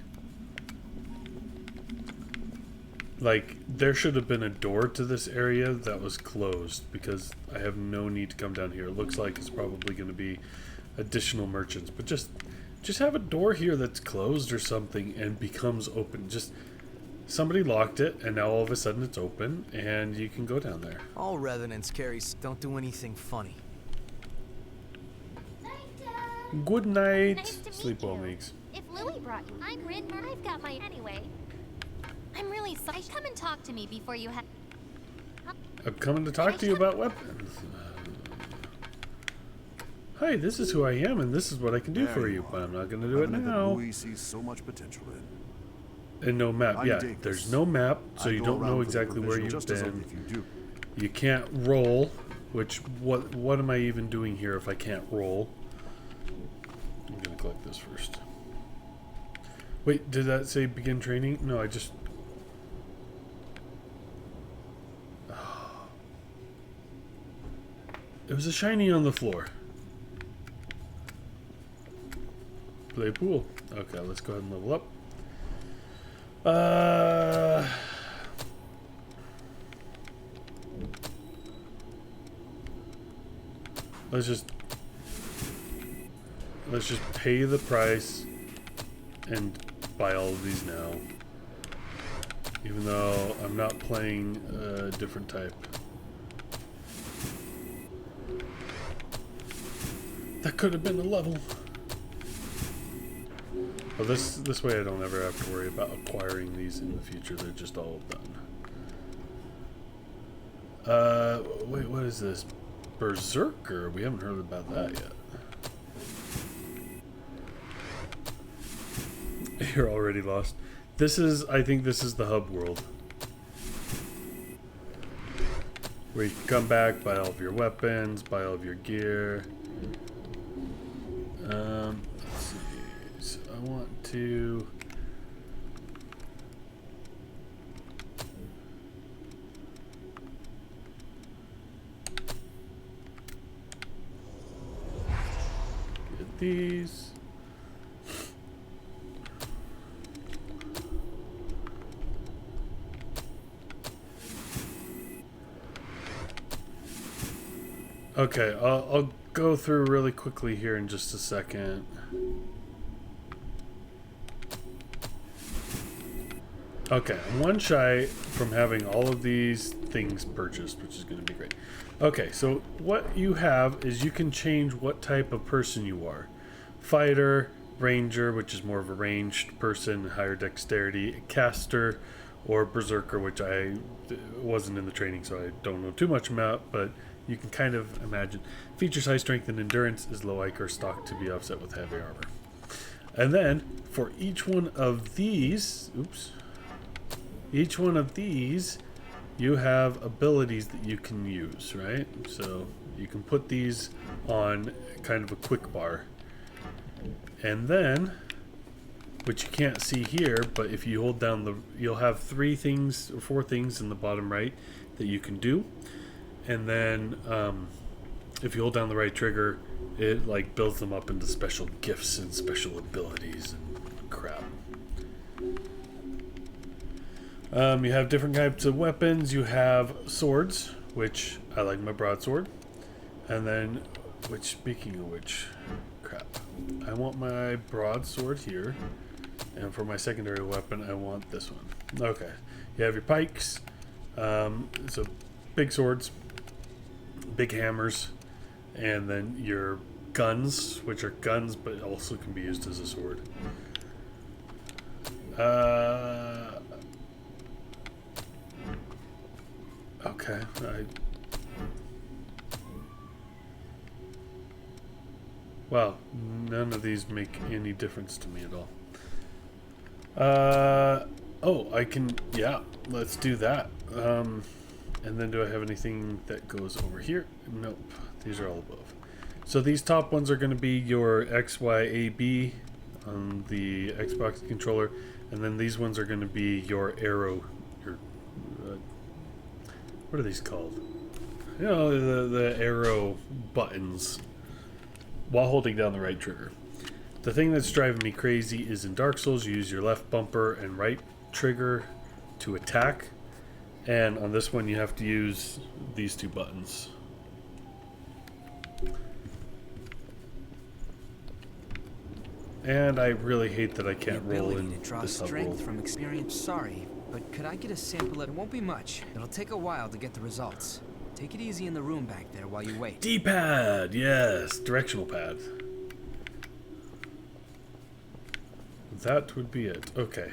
Like, there should have been a door to this area that was closed because I have no need to come down here. It looks like it's probably going to be additional merchants, but just have a door here that's closed or something and becomes open. Just somebody locked it and now all of a sudden it's open and you can go down there. All revenants carry don't do anything funny. Good night. Nice to Sleep meet well, you. Meeks. If Louis brought you, I'm Ridmer. I've got my anyway. I'm really sorry. Come and talk to me before you have. I'm coming to talk to you about weapons. Hi, this is who I am and this is what I can do There for you you, are. but I'm not going to do it Evident that now. Louis sees so much potential in. And no map. I'm Yeah, Davis. there's no map, so I you go don't know around for the exactly where provisional you've just as been. if you do. You can't roll, which what am I even doing here if I can't roll? I'm gonna collect this first. Wait, did that say begin training? No, I just. It was a shiny on the floor. Play pool. Okay, let's go ahead and level up. Let's just pay the price and buy all of these now. Even though I'm not playing a different type. That could have been a level. Well, this way I don't ever have to worry about acquiring these in the future. They're just all done. Wait, what is this? Berserker? We haven't heard about that yet. You're already lost. I think this is the hub world. Where you can come back, buy all of your weapons, buy all of your gear. Let's see. So I want to... get these. Okay, I'll go through really quickly here in just a second. Okay, I'm one shy from having all of these things purchased, which is going to be great. Okay, so what you have is you can change what type of person you are. Fighter, ranger, which is more of a ranged person, higher dexterity, caster, or berserker, which I wasn't in the training, so I don't know too much about, but you can kind of imagine. Features high strength and endurance, is low Ichor stock to be offset with heavy armor. And then for each one of these, each one of these, you have abilities that you can use, right? So you can put these on kind of a quick bar. And then, which you can't see here, but if you hold down you'll have 3 things or 4 things in the bottom right that you can do. And then if you hold down the right trigger, it like builds them up into special gifts and special abilities and crap. You have different types of weapons. You have swords, which I like my broadsword. And then, speaking of which, crap. I want my broadsword here. And for my secondary weapon, I want this one. Okay. You have your pikes. So big swords, big hammers, and then your guns, which are guns but also can be used as a sword. Okay. Wow, none of these make any difference to me at all. Oh, I can, yeah, let's do that. And then do I have anything that goes over here? Nope, these are all above. So these top ones are going to be your X, Y, A, B on the Xbox controller, and then these ones are going to be your arrow, your, what are these called? You know, the arrow buttons while holding down the right trigger. The thing that's driving me crazy is in Dark Souls, you use your left bumper and right trigger to attack. And on this one, you have to use these two buttons. And I really hate that I can't roll in to draw this strength level. from experience. Sorry, but could I get a sample? It won't be much. It'll take a while to get the results. Take it easy in the room back there while you wait. D-pad, yes, directional pad. That would be it. Okay.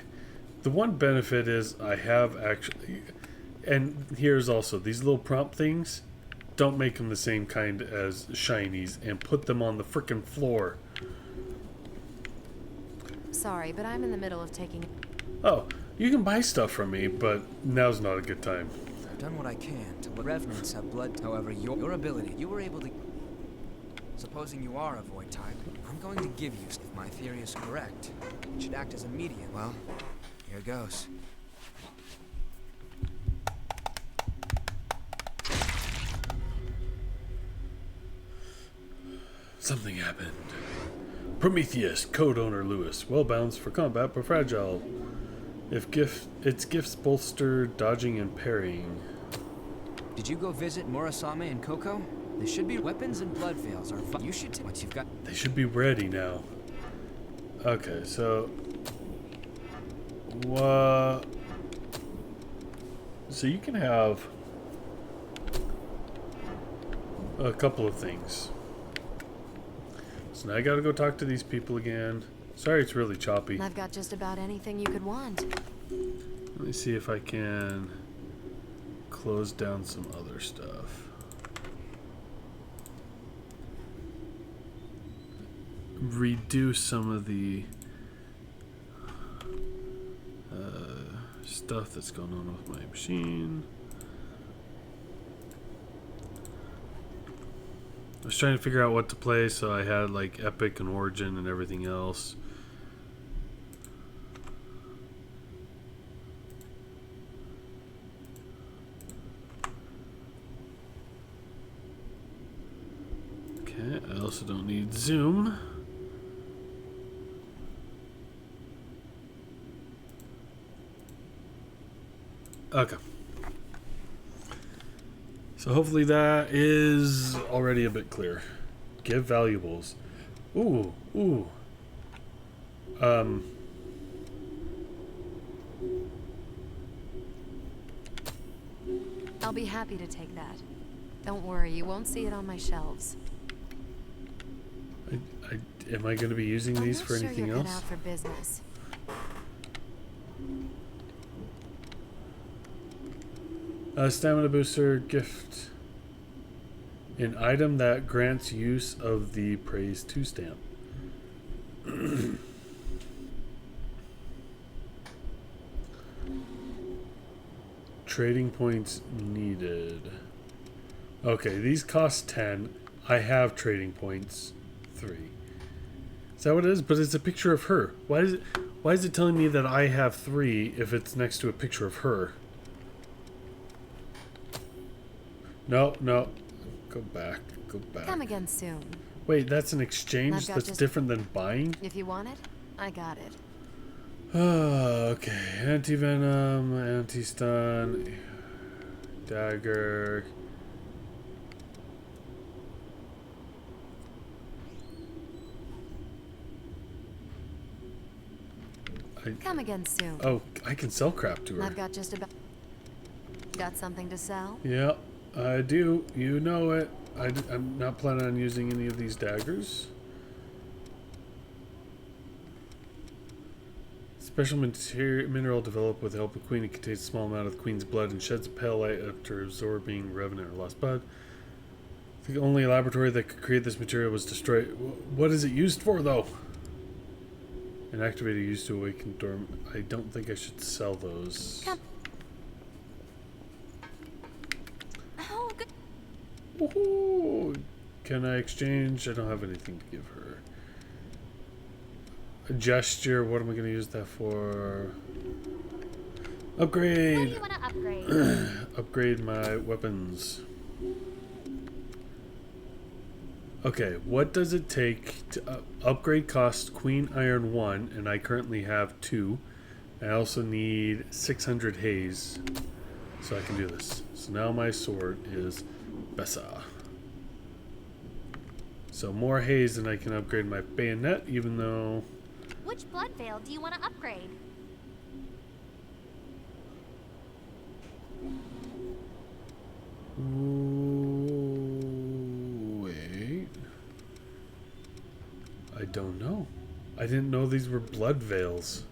The one benefit is I have actually, and here's also these little prompt things. Don't make them the same kind as shinies and put them on the frickin' floor. Sorry, but I'm in the middle of taking... Oh, you can buy stuff from me, but now's not a good time. I've done what I can to let revenants have blood. However, your ability, you were able to... Supposing you are a void type, I'm going to give you, if my theory is correct, it should act as a medium. Well, here goes. Something happened. Prometheus, code owner Lewis, well balanced for combat but fragile. Its gifts bolster dodging and parrying. Did you go visit Murasame and Coco? There should be weapons and blood veils. Or you should take what you've got. They should be ready now. Okay, so so you can have a couple of things. So now I gotta go talk to these people again. Sorry, it's really choppy. I've got just about anything you could want. Let me see if I can close down some other stuff. Reduce some of the stuff that's going on with my machine. I was trying to figure out what to play, so I had like Epic and Origin and everything else. Okay, I also don't need Zoom. Okay. So hopefully that is already a bit clear. Give valuables. Ooh, ooh. I'll be happy to take that. Don't worry, you won't see it on my shelves. Am I going to be using these for anything I'm not sure you're else? cut out for business. Stamina booster gift. An item that grants use of the Praise 2 stamp. Trading points needed. Okay, these cost 10. I have trading points 3. Is that what it is? But it's a picture of her. Why is it telling me that I have 3 if it's next to a picture of her? No, no. Go back. Go back. Come again soon. Wait, that's an exchange? That's different than buying? If you want it, I got it. Okay. Anti-venom, anti-stun, dagger. Come again soon. Oh, I can sell crap to her. I've got just about... Got something to sell? Yeah, I do. You know it. I'm not planning on using any of these daggers. Special mineral developed with the help of Queen. It contains a small amount of the Queen's blood and sheds a pale light after absorbing Revenant or Lost Blood. The only laboratory that could create this material was destroyed. What is it used for, though? An activator used to awaken dorm. I don't think I should sell those. Come. Oh, good. Woohoo! Can I exchange? I don't have anything to give her. A gesture. What am I going to use that for? Upgrade. What do you want to upgrade? Upgrade my weapons. Okay, what does it take to upgrade? Cost Queen Iron 1, and I currently have 2. I also need 600 haze, so I can do this. So now my sword is Bessa. So more haze, and I can upgrade my bayonet, even though... Which blood veil do you want to upgrade? Wait. I don't know. I didn't know these were blood veils.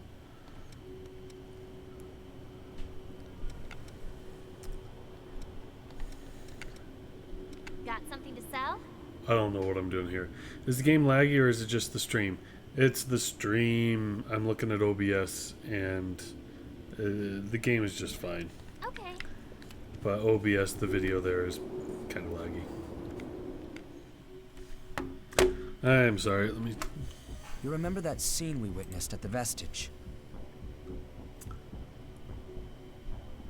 Got something to sell? I don't know what I'm doing here. Is the game laggy or is it just the stream? It's the stream. I'm looking at OBS and the game is just fine. Okay. But OBS, the video there is kind of laggy. I'm sorry. Let me... You remember that scene we witnessed at the Vestige?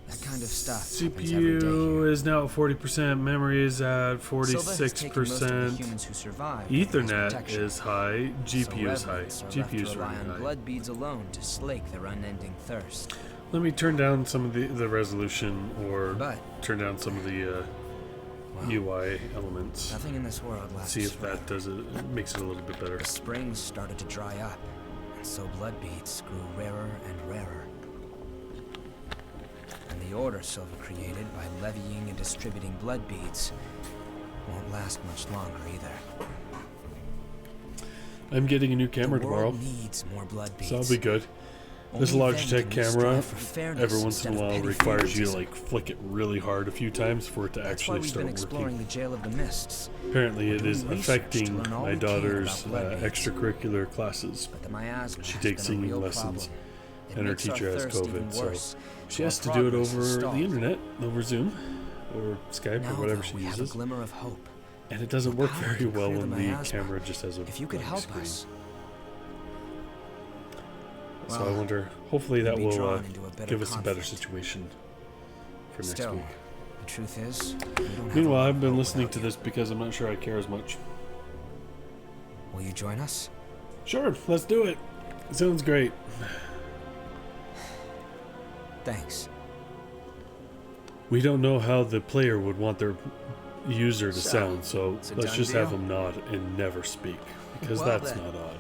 That kind of stuff happens every day CPU here. is now at 40%. Memory is at Silva has taken most of the 46%. humans who survived under his Ethernet protection. is high. GPU is So high. revenants are left GPU to is rely really on high. blood beads alone to slake their unending thirst. Let me turn down some of the resolution, or But turn down some of the well, UI elements. nothing in this world lasts See if forever. that does it. Makes it a little bit better. The springs started to dry up, and so blood beads grew rarer and rarer. And the order Silva created by levying and distributing blood beads won't last much longer either. I'm getting a new camera the tomorrow, world needs more blood beads. so that'll be good. This Only then Logitech can we camera, strive for fairness every once in a instead of while, petty requires you to favoritism. like flick it really hard a few times for it to That's why actually we've start been exploring working. the Jail of the Mists. Apparently, We're it is doing research to affecting learn all my we can daughter's about blood beads. extracurricular classes. But the miasma She has takes been a singing real lessons, problem. It and her makes our teacher has thirst even COVID, so worse, she so has our to do it progress over is the stalled. internet, over Zoom, or Skype, Now, or whatever though, she we have a uses. glimmer of hope. And it doesn't work Power very can well clear when the the miasma. camera just has a If you could blank help screen. us. So Well, I wonder, hopefully that we'll be will drawn into a better give us a better conflict. situation for next Still, week. the truth is, we don't have a Meanwhile, lot I've of been hope listening without to you. this because I'm not sure I care as much. Will you join us? Sure, let's do it. Sounds great. Thanks. We don't know how the player would want their user to So, sound, so it's a let's done just have deal? them nod and never speak, because Well that's then. not odd.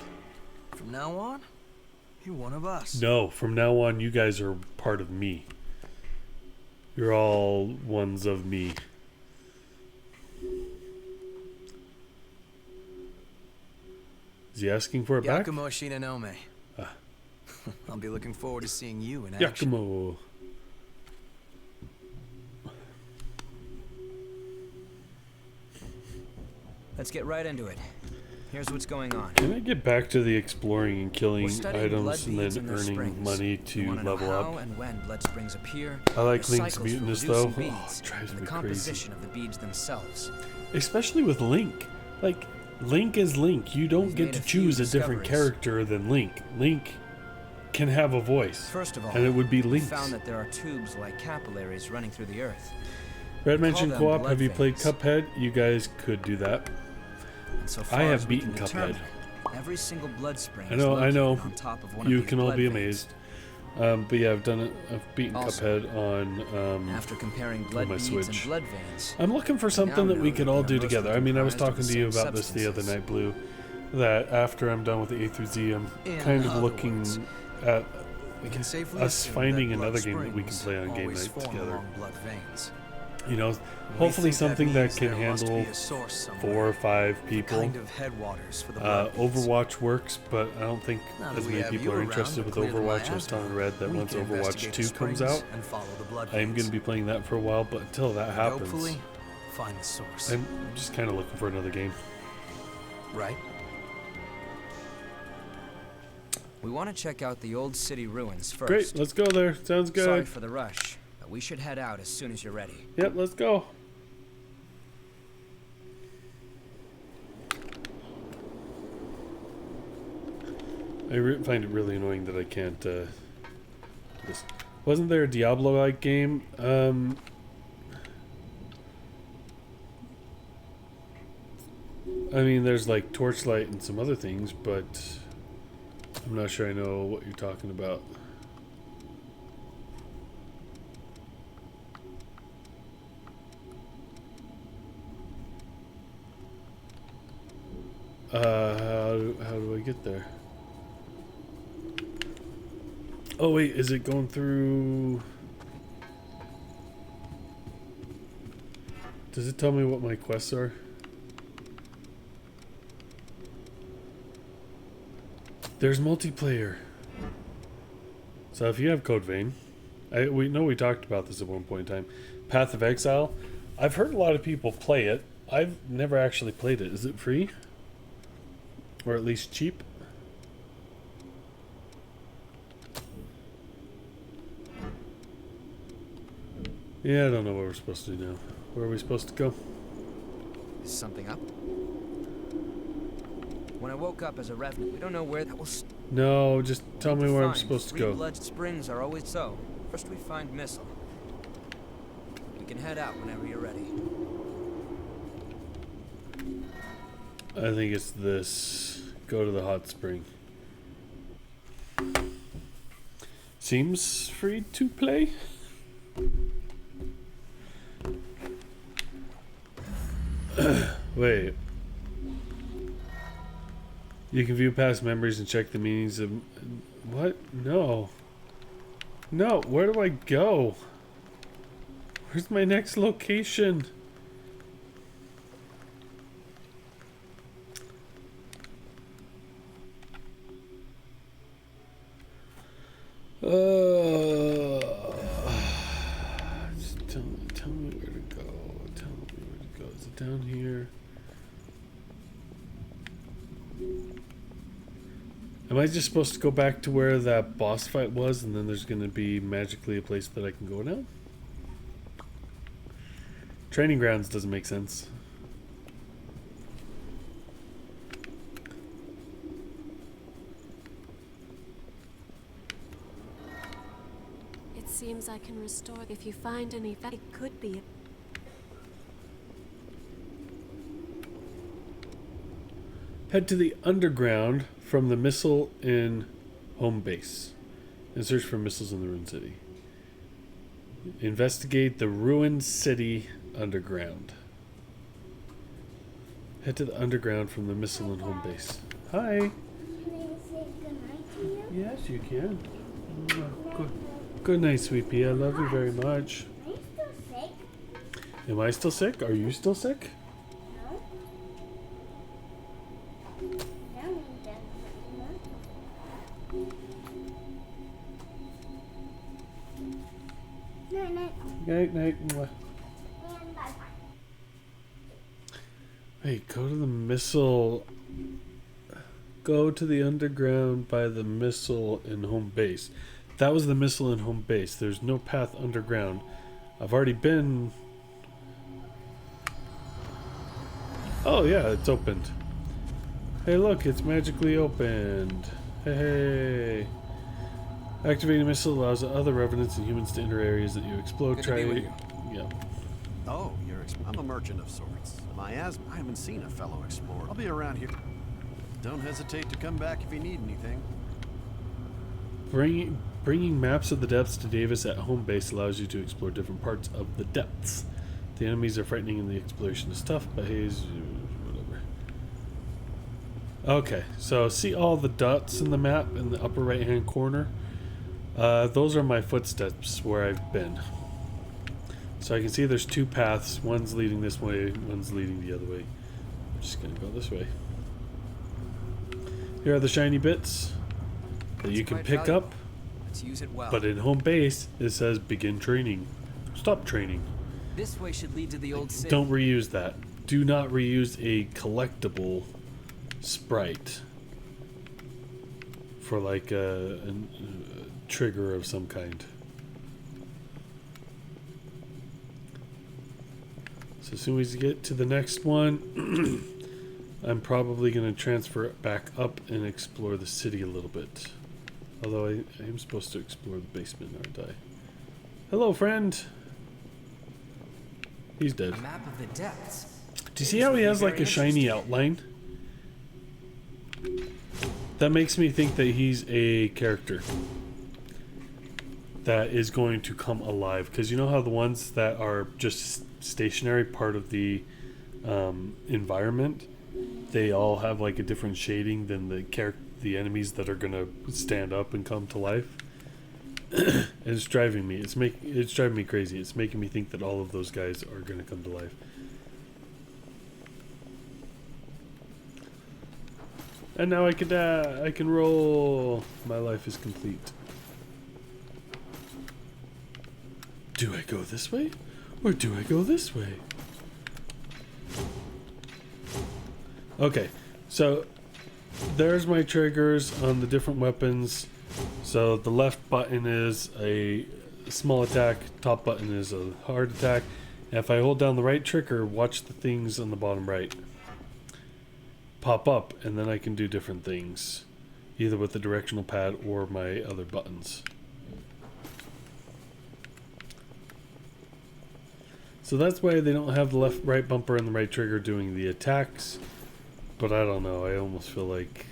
From now on, you're one of us. No, from now on, you guys are part of me. You're all ones of me. Is he asking for it back? Yakumo Shinonome. Ah. I'll be looking forward to seeing you in action. Yakumo. Let's get right into it. Here's what's going on. Can I get back to the exploring and killing We're studying blood items and beads then and their earning springs. money We to wanna know level how up? and when blood springs appear, I like the Link's cycles for mutinous producing though. Oh, beads, it drives and me the crazy. composition of the beads themselves. Especially with Link. Like, Link is Link. You don't We've get made to a few choose a different discoveries. character than Link. Link can have a voice. First of all, and it would be we Link's. found that there are tubes like capillaries running through the earth. Red We mentioned call them co-op. blood Have you played veins. Cuphead? You guys could do that. And so I far have as we beaten can Cuphead. determine, every single blood spring I is know, located on I top of know. one You of these can all blood be veins. amazed. But yeah, I've done it. I've beaten Also, Cuphead on After comparing blood my beads Switch. and blood veins, I'm looking for now something that we know could that all they're do together. mostly I mean, I was comprised talking of to you the same about this the other substances. night, Blue, that after I'm done with the A through Z, I'm In kind of other looking words, at we can safely us assume finding that blood another game that we can springs play on game always night form together. along blood veins. You know, We hopefully think something that means can there must handle be a source 4 somewhere, or 5 the people. kind of headwaters for the blood beads. Overwatch works, but I don't think Now that as we many have people you are around interested to with clear the Overwatch. I was miasma, telling Red that we once can Overwatch investigate 2 the comes springs out, and follow the blood I am going to veins. be playing that for a while, but until that And happens, hopefully, find the source. I'm just kind of looking for another game. Right? We want to check out the old city ruins first. Great, let's go there. Sounds good. Sorry for the rush, but we should head out as soon as you're ready. Yep, let's go. I find it really annoying that I can't, wasn't there a Diablo-like game? I mean, there's like Torchlight and some other things, but I'm not sure I know what you're talking about. How do I get there? Oh wait, is it going through? Does it tell me what my quests are? There's multiplayer. So if you have Code Vein, we know we talked about this at one point in time. Path of Exile. I've heard a lot of people play it. I've never actually played it. Is it free? Or at least cheap? Yeah, I don't know what we're supposed to do now. Where are we supposed to go? Is something up? When I woke up as a revenant, we don't know where that was. No, just tell me where I'm supposed to go. Blood springs are always so. First we find Missile. We can head out whenever you're ready. I think it's this. Go to the hot spring. Seems free to play. Wait. You can view past memories and check the meanings of... What? No. No, where do I go? Where's my next location? Just tell me where to go. Tell me where to go. Is it down here? Am I just supposed to go back to where that boss fight was, and then there's going to be magically a place that I can go now? Training grounds doesn't make sense. It seems I can restore. If you find any, it could be. Head to the underground from the missile in home base and search for missiles in the ruined city. Investigate the ruined city underground. Head to the underground from the missile in home base. Hi. Can I say goodnight to you? Yes, you can. Good night, sweet pea. I love you very much. Are you still sick? Am I still sick? Are you still sick? No. That means that's Night, night. Night, night. Mwah. And bye-bye. Wait, go to the missile. Go to the underground by the missile in home base. That was the missile in home base. There's no path underground. I've already been... Oh yeah, it's opened. Hey look, it's magically opened. Hey. Activating a missile allows other revenants and humans to enter areas that you explode. Good to be with you. Yeah. Oh, I'm a merchant of sorts. Miasma, I haven't seen a fellow explorer. I'll be around here. Don't hesitate to come back if you need anything. Bringing maps of the depths to Davis at home base allows you to explore different parts of the depths. The enemies are frightening and the exploration is tough, but hey, whatever. Okay, so see all the dots in the map in the upper right hand corner? Those are my footsteps where I've been. So I can see there's two paths. One's leading this way, one's leading the other way. I'm just gonna go this way. Here are the shiny bits that you can pick up. Let's use it well. But in home base, it says begin training. Stop training. This way should lead to the old city. Don't reuse that. Do not reuse a collectible sprite for like a trigger of some kind. So as soon as you get to the next one, I'm probably going to transfer it back up and explore the city a little bit. Although I am supposed to explore the basement, aren't I? Hello, friend. He's dead. A map of the depths. Do you see how he has like a shiny outline? That makes me think that he's a character that is going to come alive. Because you know how the ones that are just stationary part of the environment, they all have like a different shading than the enemies that are gonna stand up and come to life. And it's driving me. It's driving me crazy. It's making me think that all of those guys are gonna come to life. And now I can roll. My life is complete. Do I go this way? Or do I go this way? Okay, so there's my triggers on the different weapons. So the left button is a small attack, top button is a hard attack. And if I hold down the right trigger, watch the things on the bottom right pop up, and then I can do different things, either with the directional pad or my other buttons. So that's why they don't have the right bumper and the right trigger doing the attacks. But I don't know, I almost feel like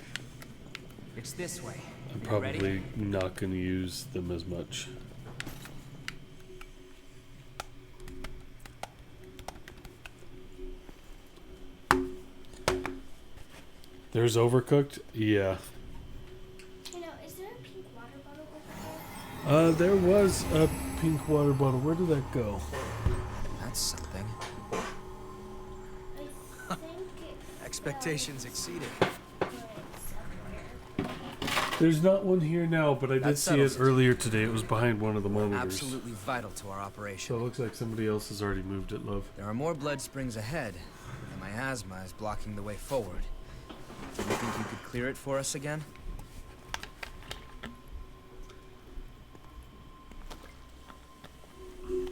It's this way. I'm probably not going to use them as much. There's Overcooked? Yeah. You know, is there a pink water bottle over there? There was a pink water bottle. Where did that go? That's something. I think it Expectations exceeded. There's not one here now, but I did see it earlier today. It was behind one of the monitors. Absolutely vital to our operation. So it looks like somebody else has already moved it, love. There are more blood springs ahead, and my asthma is blocking the way forward. Do you think you could clear it for us again?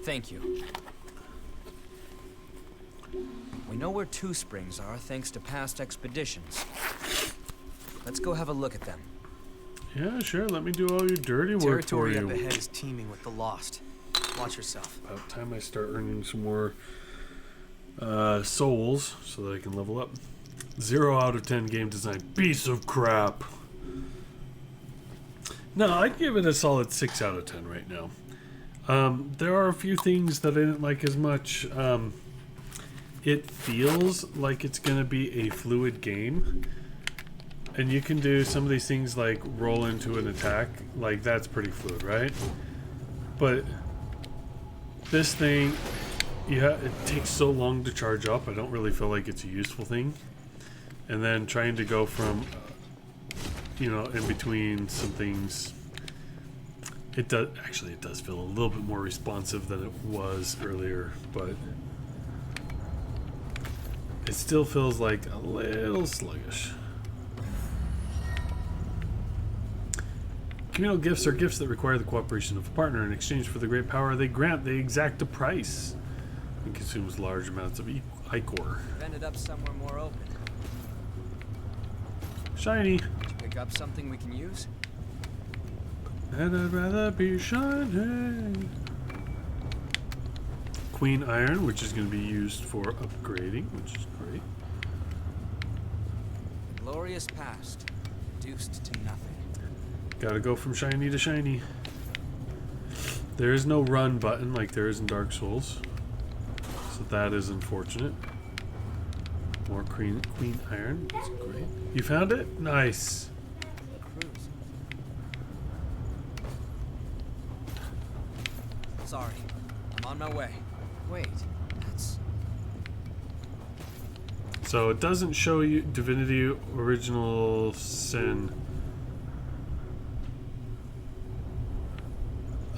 Thank you. We know where two springs are thanks to past expeditions. Let's go have a look at them. Yeah, sure. Let me do all your dirty work Territory for you. up ahead is teeming with the lost. Watch yourself. About time I start earning some more souls so that I can level up. 0 out of 10 game design. Piece of crap. No, I'd give it a solid 6 out of 10 right now. There are a few things that I didn't like as much. It feels like it's going to be a fluid game. And you can do some of these things like roll into an attack. Like, that's pretty fluid, right? But this thing, it takes so long to charge up. I don't really feel like it's a useful thing. And then trying to go from, in between some things, it does feel a little bit more responsive than it was earlier, but it still feels like a little sluggish. Communal gifts are gifts that require the cooperation of a partner. In exchange for the great power they grant, they exact a price and consumes large amounts of ichor. We've ended up somewhere more open. Shiny. Did you pick up something we can use? And I'd rather be shiny. Queen iron, which is going to be used for upgrading, which is great. The glorious past, reduced to nothing. Gotta go from shiny to shiny. There is no run button like there is in Dark Souls, so that is unfortunate. More queen iron, that's great. You found it? Nice. Sorry, I'm on my way. Wait, that's... So it doesn't show you Divinity Original Sin.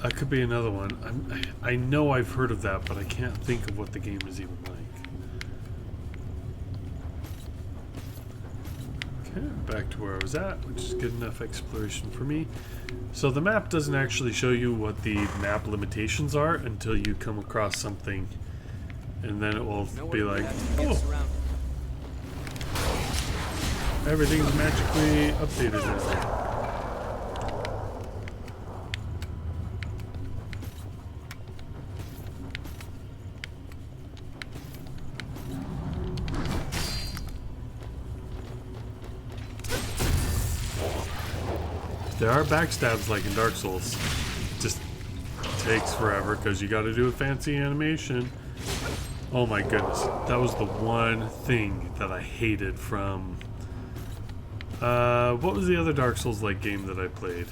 That could be another one. I know I've heard of that, but I can't think of what the game is even like. Okay, back to where I was at, which is good enough exploration for me. So the map doesn't actually show you what the map limitations are until you come across something, and then it will be like, oh, everything's magically updated now. There are backstabs like in Dark Souls. It just takes forever because you got to do a fancy animation. Oh my goodness. That was the one thing that I hated from... what was the other Dark Souls-like game that I played?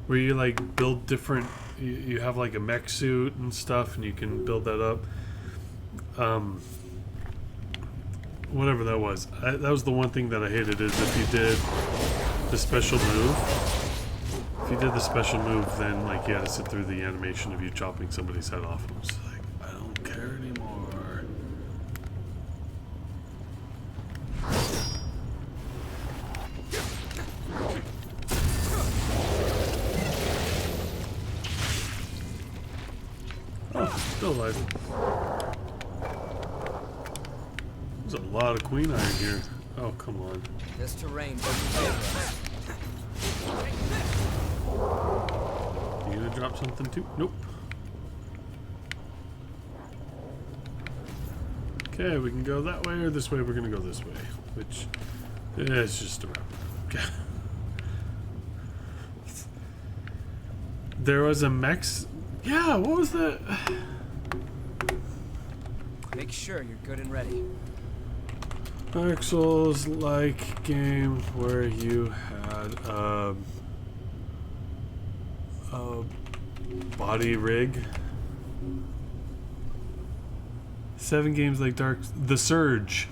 Where you like build different... You have like a mech suit and stuff and you can build that up. Whatever that was. That was the one thing that I hated, is if you did the special move. If you did the special move, then like you had to sit through the animation of you chopping somebody's head off. I was like, I don't care anymore. Oh, still alive. There's a lot of queen iron here. Oh, come on. This terrain doesn't favor us. You gonna drop something too? Nope. Okay, we can go that way or this way. We're gonna go this way, which is just around. Okay. There was a mechs. Yeah, what was that? Make sure you're good and ready. Dark Souls like game where you had a body rig. 7 games like The Surge.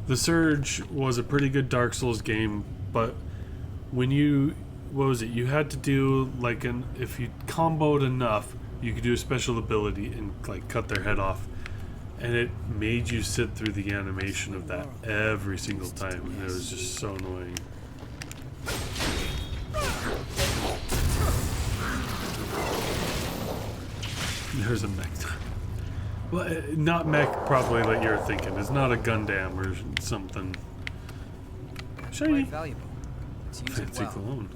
The Surge was a pretty good Dark Souls game, but when you, what was it? You had to do like if you comboed enough, you could do a special ability and like cut their head off. And it made you sit through the animation of that every single time. And it was just so annoying. There's a mech. Well, not mech probably like you're thinking. It's not a Gundam or something. Shiny. Quite valuable. Let's use Fancy it well. cologne.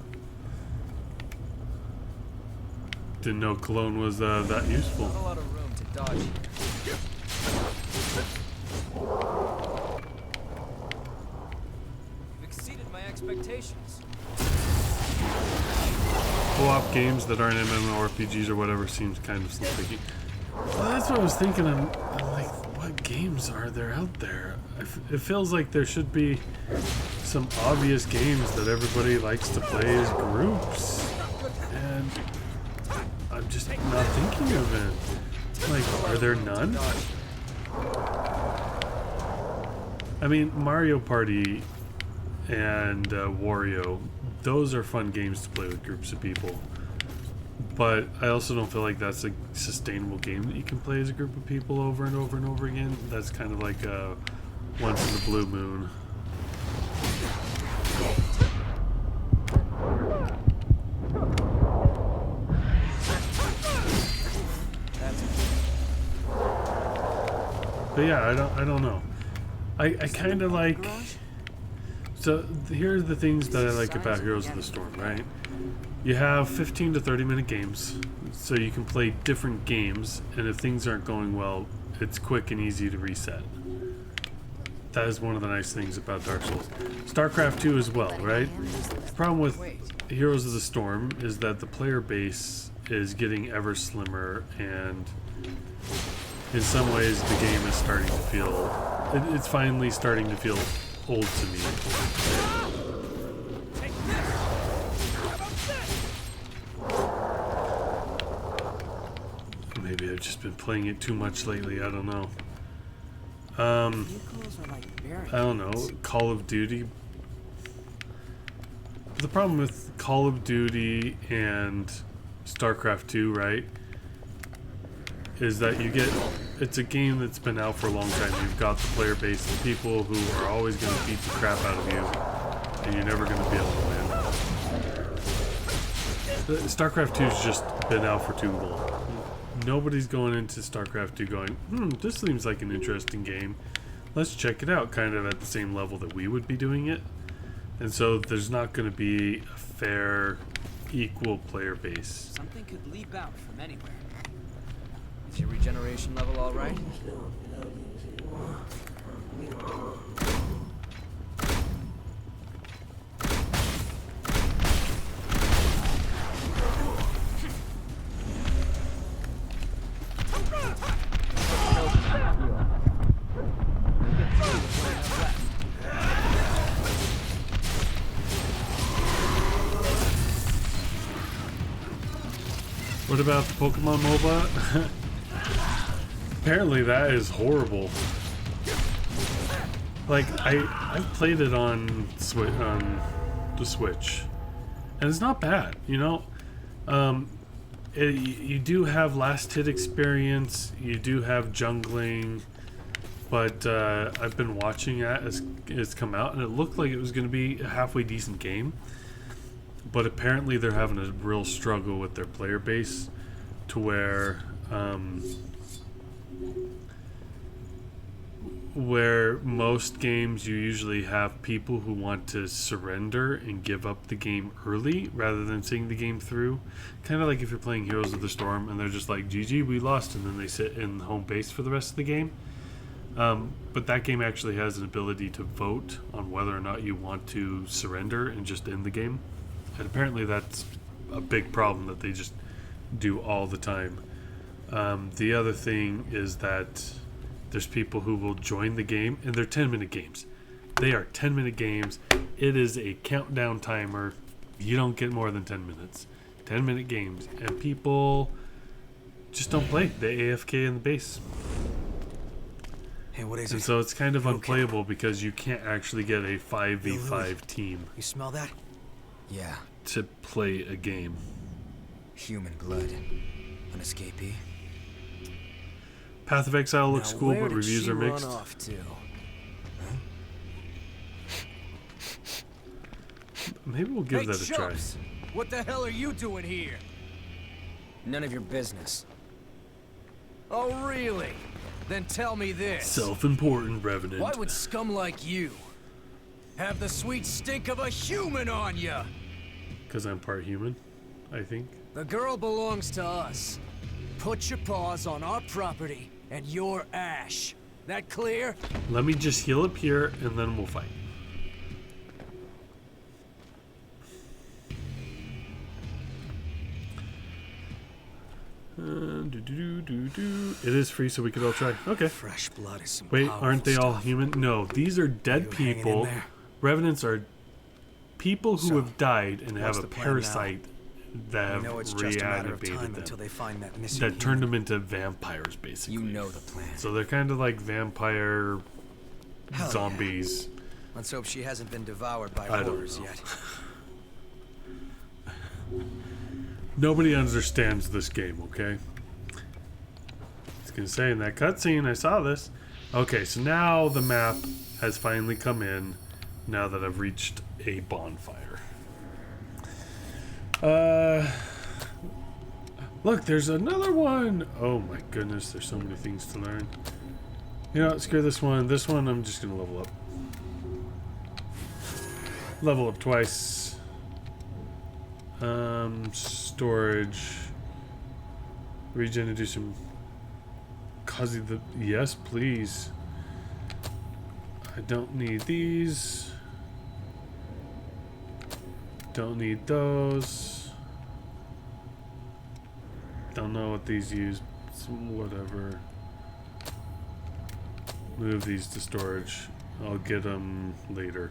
Didn't know cologne was that useful. Not a lot of room to dodge. You've exceeded my expectations. Co-op games that aren't MMORPGs or whatever seems kind of sticky. Well, that's what I was thinking. I'm like, what games are there out there? It feels like there should be some obvious games that everybody likes to play as groups, and I'm just not thinking of it. Like, are there none? I mean, Mario Party and Wario, those are fun games to play with groups of people. But I also don't feel like that's a sustainable game that you can play as a group of people over and over and over again. That's kind of like a once in the blue moon. But yeah, I don't know. I kind of like. So here are the things that I like about Heroes of the Storm, right? You have 15 to 30 minute games, so you can play different games, and if things aren't going well, it's quick and easy to reset. That is one of the nice things about Dark Souls. StarCraft 2 as well, right? The problem with Heroes of the Storm is that the player base is getting ever slimmer, and in some ways the game is starting to feel, it's finally starting to feel old to me. Maybe I've just been playing it too much lately, I don't know. I don't know, Call of Duty. The problem with Call of Duty and StarCraft 2, right, is that you get, it's a game that's been out for a long time. You've got the player base, the people who are always going to beat the crap out of you, and you're never going to be able to win. StarCraft 2's just been out for too long. Nobody's going into StarCraft 2 going, this seems like an interesting game. Let's check it out, kind of at the same level that we would be doing it. And so there's not going to be a fair, equal player base. Something could leap out from anywhere. Is your regeneration level all right? What about the Pokemon MOBA? Apparently that is horrible. Like, I've played it on the Switch, and it's not bad, you know? You do have last hit experience, you do have jungling, but I've been watching it as it's come out, and it looked like it was going to be a halfway decent game. But apparently they're having a real struggle with their player base to where most games you usually have people who want to surrender and give up the game early rather than seeing the game through. Kind of like if you're playing Heroes of the Storm and they're just like, GG, we lost, and then they sit in home base for the rest of the game. But that game actually has an ability to vote on whether or not you want to surrender and just end the game. And apparently that's a big problem that they just do all the time. The other thing is that there's people who will join the game, and they're 10-minute games. They are 10-minute games. It is a countdown timer. You don't get more than 10 minutes. 10-minute games. And people just don't play. They AFK in the base. Hey, what is it? And so it's kind of unplayable because you can't actually get a 5v5 team. You smell that? Yeah. To play a game. Human blood. An escapee. Path of Exile looks Now, cool, where but did reviews she are run mixed. Off to? Huh? Maybe we'll give that a try. Chumps! What the hell are you doing here? None of your business. Oh, really? Then tell me this. Self-important Revenant. Why would scum like you have the sweet stink of a human on you? Because I'm part human, I think. The girl belongs to us. Put your paws on our property and your ash. That clear? Let me just heal up here and then we'll fight. It is free, so we could all try. Okay. Fresh blood is some Wait, powerful aren't they all stuff. human? No, these are dead people. Revenants are people who have died and have a parasite that have it's just a matter of reanimated time them. until they find that missing That turned human. them into vampires, basically. You know the plan. So they're kind of like vampire Hell zombies. Yeah. Let's hope she hasn't been devoured by I don't horrors know. yet. Nobody understands this game, okay? I was gonna say in that cutscene, I saw this. Okay, so now the map has finally come in. Now that I've reached a bonfire. Look, there's another one. Oh my goodness, there's so many things to learn. You know what, screw this one. This one I'm just gonna level up. Level up twice. Storage. Regen to do some yes, please. I don't need these. Don't need those. Don't know what these use. So whatever. Move these to storage. I'll get them later.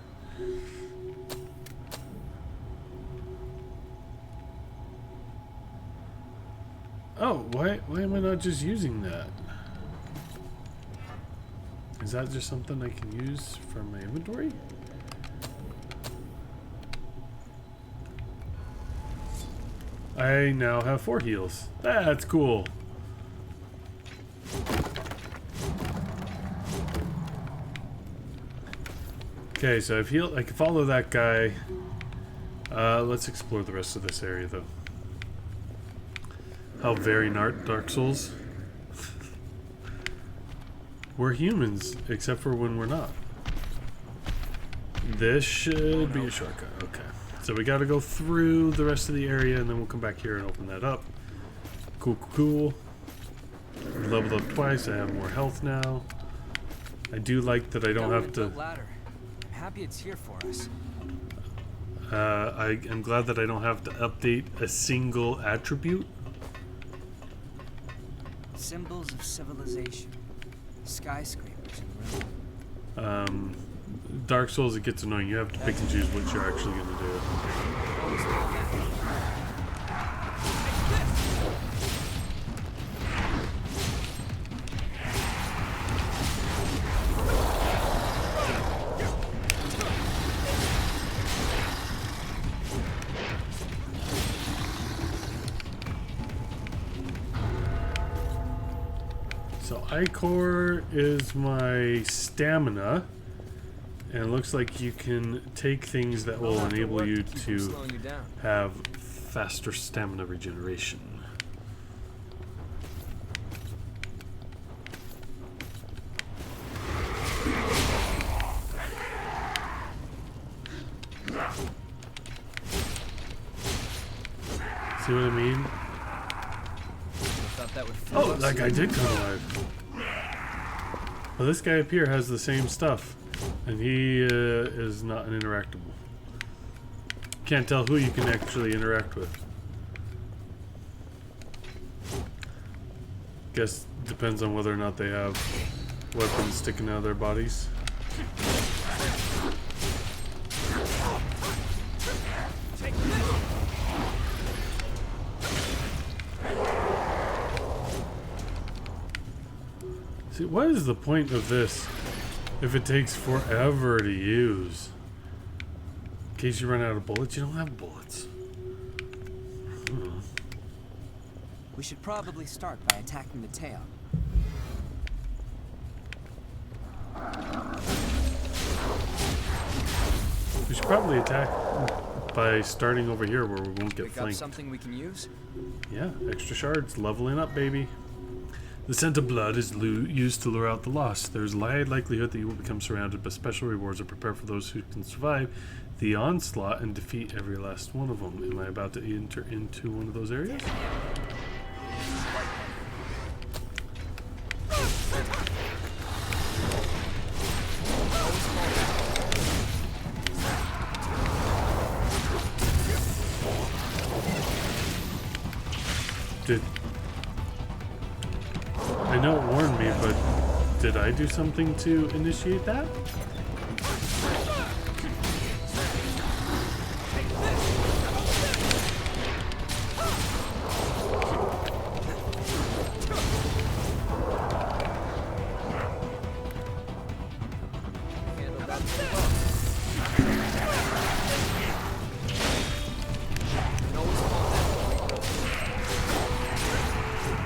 Oh, why am I not just using that? Is that just something I can use for my inventory? I now have 4 heals. That's cool. Okay, so I feel I can follow that guy. Let's explore the rest of this area, though. How very Dark Souls. We're humans, except for when we're not. This should be a shortcut. Okay. So we gotta go through the rest of the area, and then we'll come back here and open that up. Cool, cool, cool. Leveled up twice. I have more health now. I do like that I don't have to... Ladder. I'm happy it's here for us. I am glad that I don't have to update a single attribute. Symbols of civilization. Skyscrapers in the room. Dark Souls, it gets annoying. You have to pick and choose what you're actually going to do. So Ichor is my stamina, and it looks like you can take things that will enable you to have faster stamina regeneration. See what I mean? Oh, that guy did come alive. Well, this guy up here has the same stuff, and he is not an interactable. Can't tell who you can actually interact with. Guess depends on whether or not they have weapons sticking out of their bodies. See, what is the point of this if it takes forever to use? In case you run out of bullets, you don't have bullets. We should probably start by attacking the tail. We should probably attack by starting over here where we won't get Pick up flanked. something we can use? Yeah, extra shards, leveling up, baby. The scent of blood is used to lure out the lost. There's a high likelihood that you will become surrounded, but special rewards are prepared for those who can survive the onslaught and defeat every last one of them. Am I about to enter into one of those areas? I know it warned me, but did I do something to initiate that?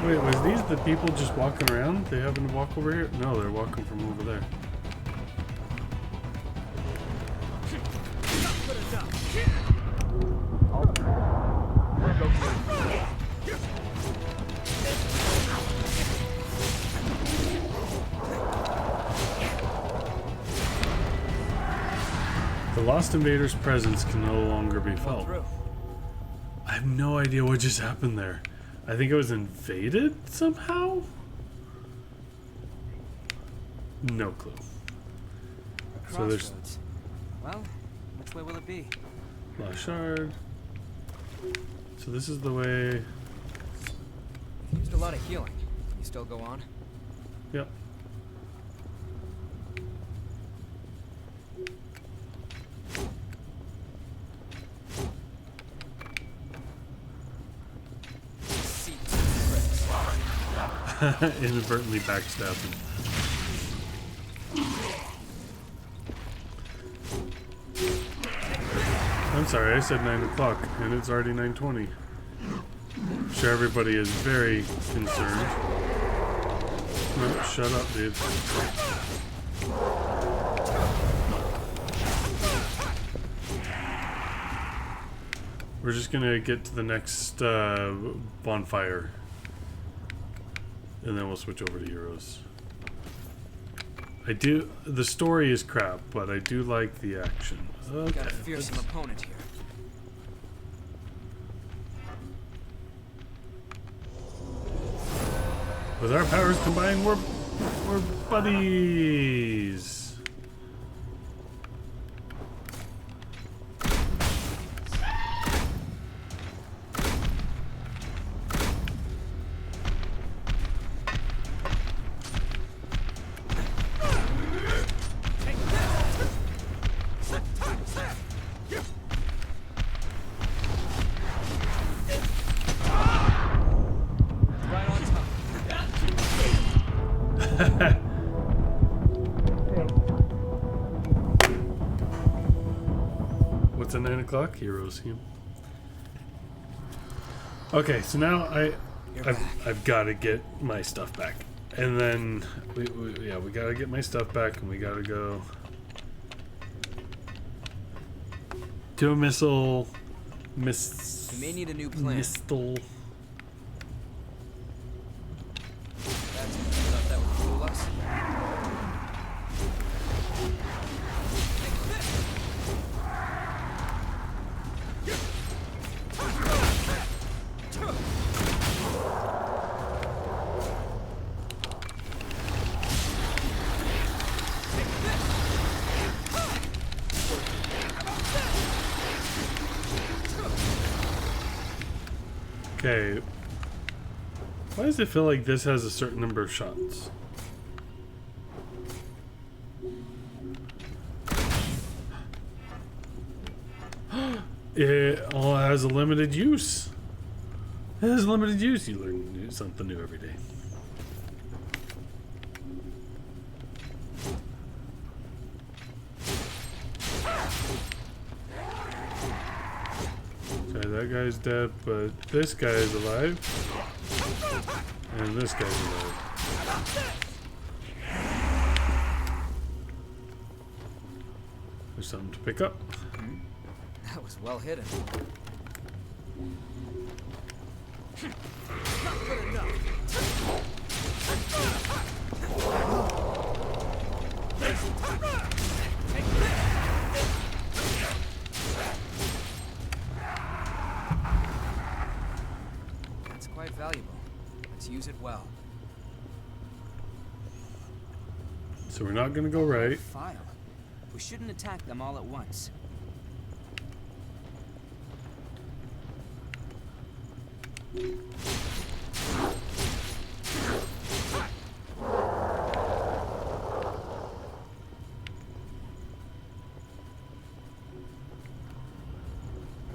Wait, was these the people just walking around? They happen to walk over here? No, they're walking from over there. The Lost Invader's presence can no longer be felt. I have no idea what just happened there. I think it was invaded somehow? No clue. So there's... Well, which way will it be? Lost shard. So this is the way... Used a lot of healing. Can you still go on? Yep. Inadvertently backstabbed him. I'm sorry, I said 9 o'clock, and it's already 9:20. I'm sure everybody is very concerned. No, shut up, dude. We're just gonna get to the next bonfire, and then we'll switch over to Heroes. The story is crap, but I do like the action. Okay, Got a fearsome opponent here. with our powers combined, we're buddies. What's at 9 o'clock? Heroes. Yeah. Okay, so now I've got to get my stuff back, and then we got to get my stuff back, and we got to go to a missile. We may need a new plan. Missile. Thought that would fool us. Okay. Why does it feel like this has a certain number of shots? It all has a limited use. It has limited use. You learn something new every day. Okay, that guy's dead, but this guy is alive. And this guy's alive. There's something to pick up. That was well hidden. Not good That's quite valuable. Let's use it well. So we're not gonna go right. File. We shouldn't attack them all at once.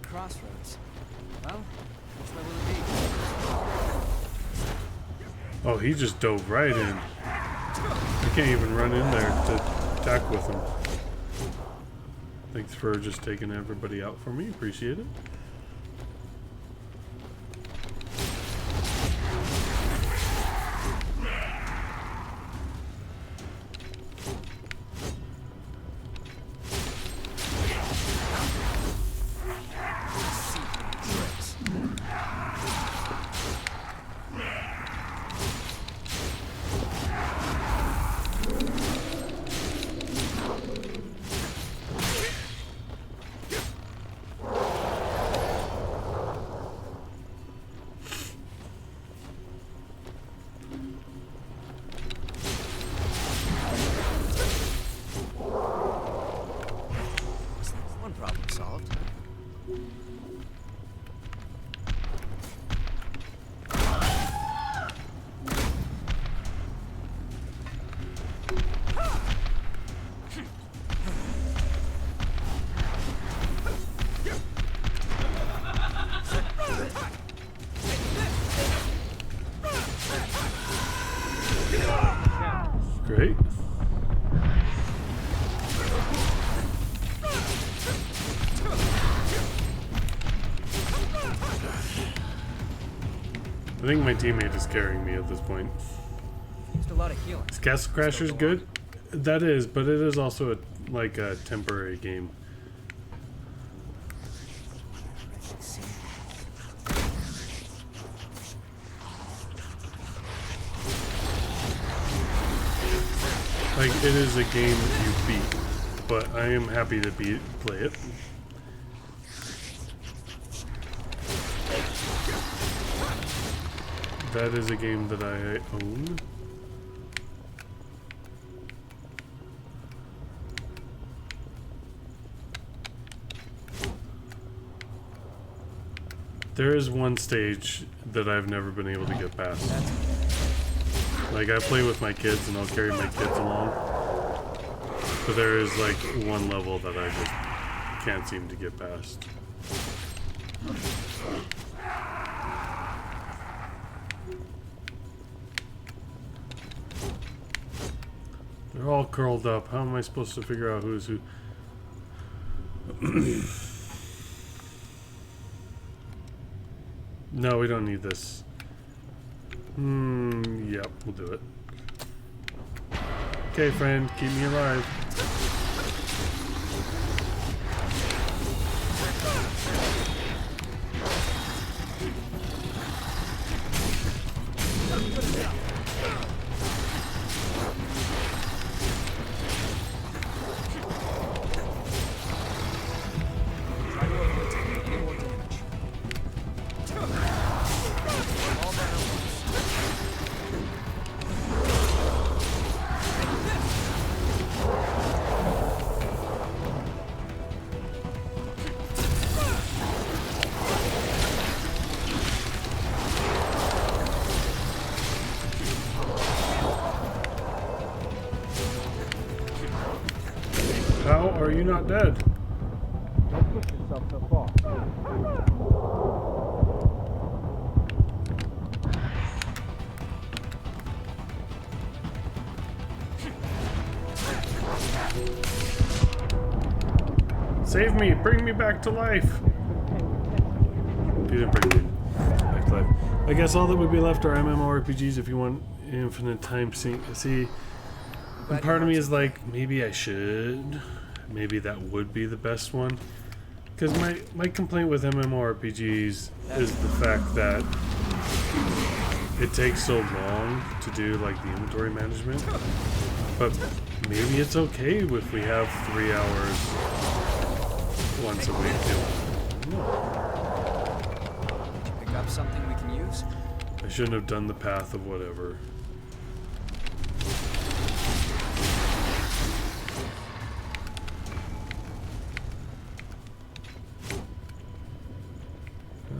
Crossroads. Well, which way will it be? Oh, he just dove right in. I can't even run in there to attack with him. Thanks for just taking everybody out for me. Appreciate it. One problem solved. Great. I think my teammate is carrying me at this point. Used a lot of healing. Is Castle Crashers good? That is, but it is also like a temporary game. Wretched scene. like it is a game that you beat, but I am happy to play it. That is a game that I own. There is one stage that I've never been able to get past. Like, I play with my kids and I'll carry my kids along. But there is like one level that I just can't seem to get past. They're all curled up. How am I supposed to figure out who's who? No, we don't need this. Yep, we'll do it. Okay, friend, keep me alive. How are you not dead? Don't push yourself so far. Save me! Bring me back to life! You didn't bring me back to life. I guess all that would be left are MMORPGs if you want infinite time sync. See, and part of me is like, maybe I should. Maybe that would be the best one. Because my complaint with MMORPGs is the fact that it takes so long to do like the inventory management. But maybe it's okay if we have 3 hours once a week. Did you pick up something we can use? I shouldn't have done the path of whatever.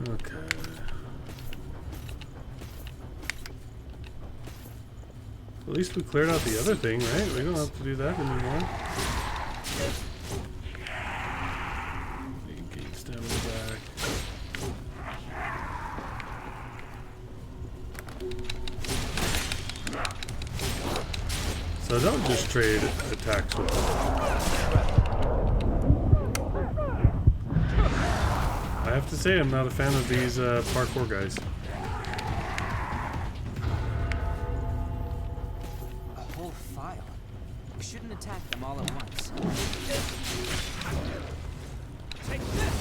Okay. At least we cleared out the other thing, right? We don't have to do that anymore. Gates down the back. So don't just trade attacks with them. I have to say I'm not a fan of these parkour guys. A whole file. We shouldn't attack them all at once. Take this.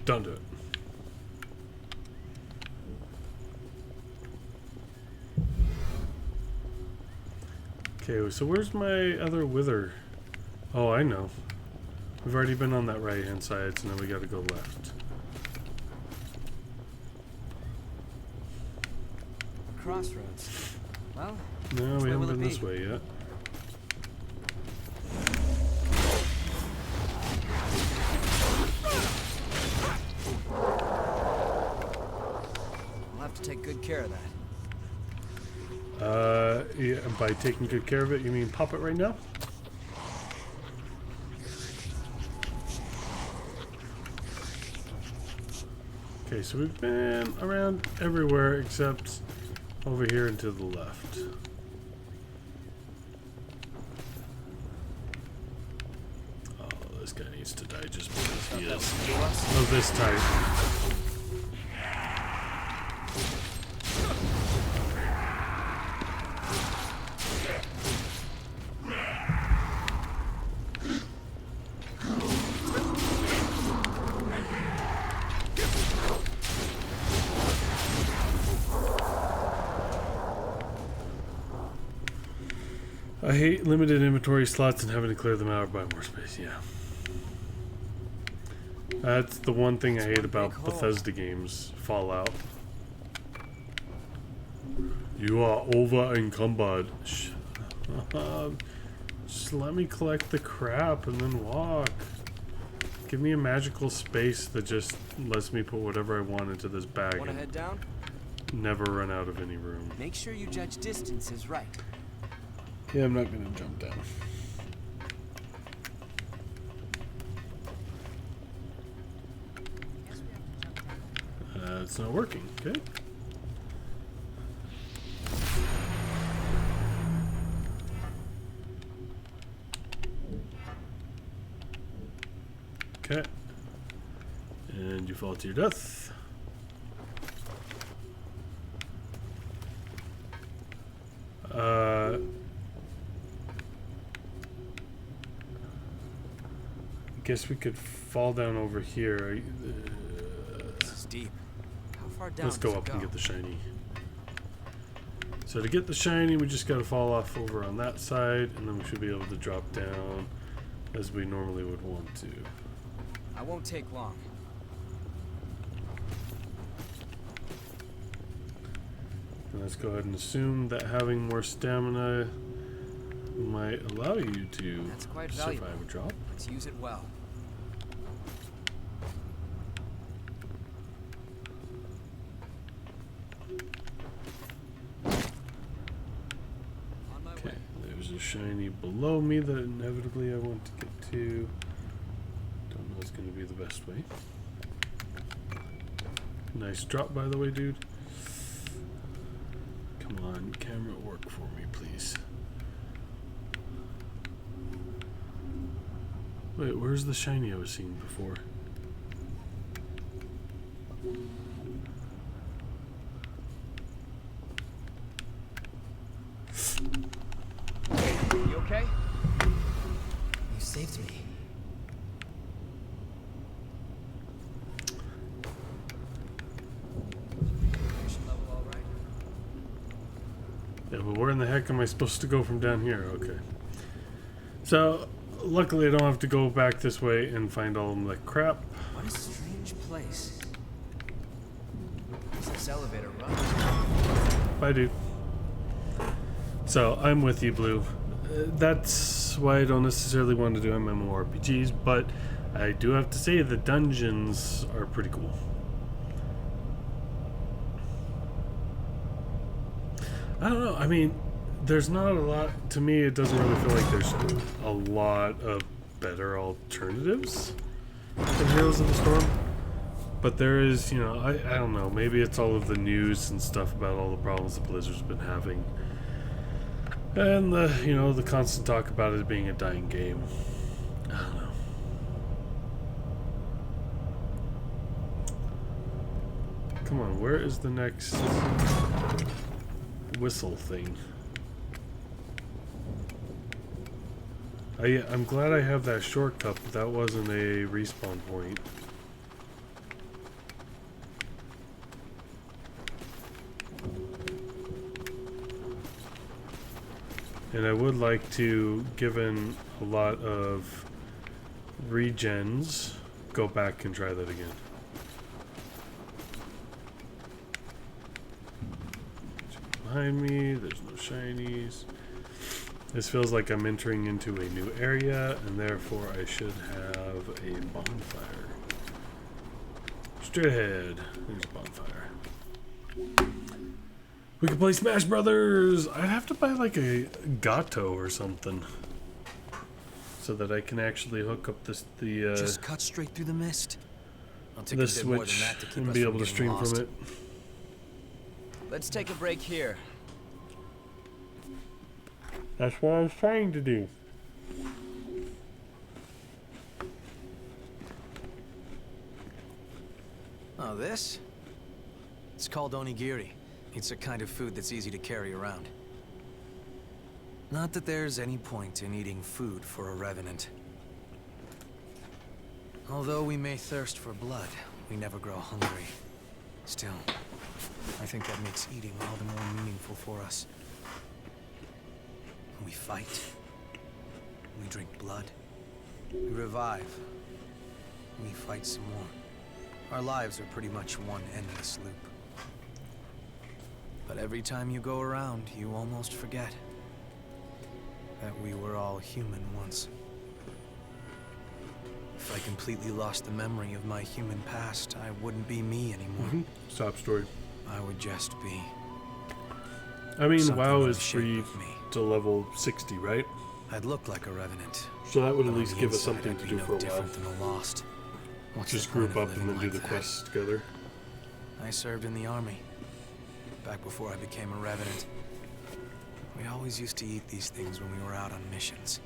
Don't do it. Okay, so where's my other wither? Oh, I know. We've already been on that right hand side, so now we gotta go left. Crossroads. Well, No, we haven't been this way yet. We'll have to take good care of that. Yeah, by taking good care of it, you mean pop it right now? Okay, so we've been around everywhere except over here and to the left. Oh, this guy needs to die just because he is of this type. I hate limited inventory slots and having to clear them out or buy more space, yeah. That's the one thing I hate about Bethesda games. Fallout. You are over encumbered. Just let me collect the crap and then walk. Give me a magical space that just lets me put whatever I want into this bag. Wanna head down? Never run out of any room. Make sure you judge distances right. Yeah, I'm not gonna jump down. It's not working. Okay. Okay. And you fall to your death. I guess we could fall down over here. This is deep. How far down? Let's go up and get the shiny. So to get the shiny, we just gotta fall off over on that side, and then we should be able to drop down as we normally would want to. I won't take long. And let's go ahead and assume that having more stamina might allow you to survive a drop. Let's use it well. Okay, there's a shiny below me that inevitably I want to get to. Don't know it's going to be the best way. Nice drop, by the way, dude. Come on, camera, work for me, please. Wait, where's the shiny I was seeing before? You okay? You saved me. Yeah, but where in the heck am I supposed to go from down here? Okay. So, luckily I don't have to go back this way and find all of the crap. What a strange place. Is this elevator run? Bye, dude. So, I'm with you, Blue. That's why I don't necessarily want to do MMORPGs, but I do have to say the dungeons are pretty cool. I don't know, I mean, there's not a lot, to me it doesn't really feel like there's a lot of better alternatives than Heroes of the Storm. But there is, you know, I don't know, maybe it's all of the news and stuff about all the problems that Blizzard's been having. And the, you know, the constant talk about it being a dying game. I don't know. Come on, where is the next whistle thing? I'm glad I have that shortcut, but that wasn't a respawn point. And I would like to, given a lot of regens, go back and try that again. Behind me, there's no shinies. This feels like I'm entering into a new area, and therefore I should have a bonfire. Straight ahead, there's a bonfire. We can play Smash Brothers! I'd have to buy like a Gato or something, so that I can actually hook up the just cut straight through the mist. I'll take the a bit more than Switch that to keep and us be from able to getting stream lost. from it. Let's take a break here. That's what I was trying to do. Oh, this? It's called onigiri. It's a kind of food that's easy to carry around. Not that there's any point in eating food for a revenant. Although we may thirst for blood, we never grow hungry. Still, I think that makes eating all the more meaningful for us. We fight. We drink blood. We revive. We fight some more. Our lives are pretty much one endless loop. But every time you go around, you almost forget that we were all human once. If I completely lost the memory of my human past, I wouldn't be me anymore. Sob story. I would just be... I mean, something WoW in is the shape free of me. to level 60, right? I'd look like a revenant. So that would at but on least the give us inside, something I'd to be do no for a while. different than the lost. What's Just the point group of up and then living do the like that? quests together. I served in the army, back before I became a revenant. We always used to eat these things when we were out on missions.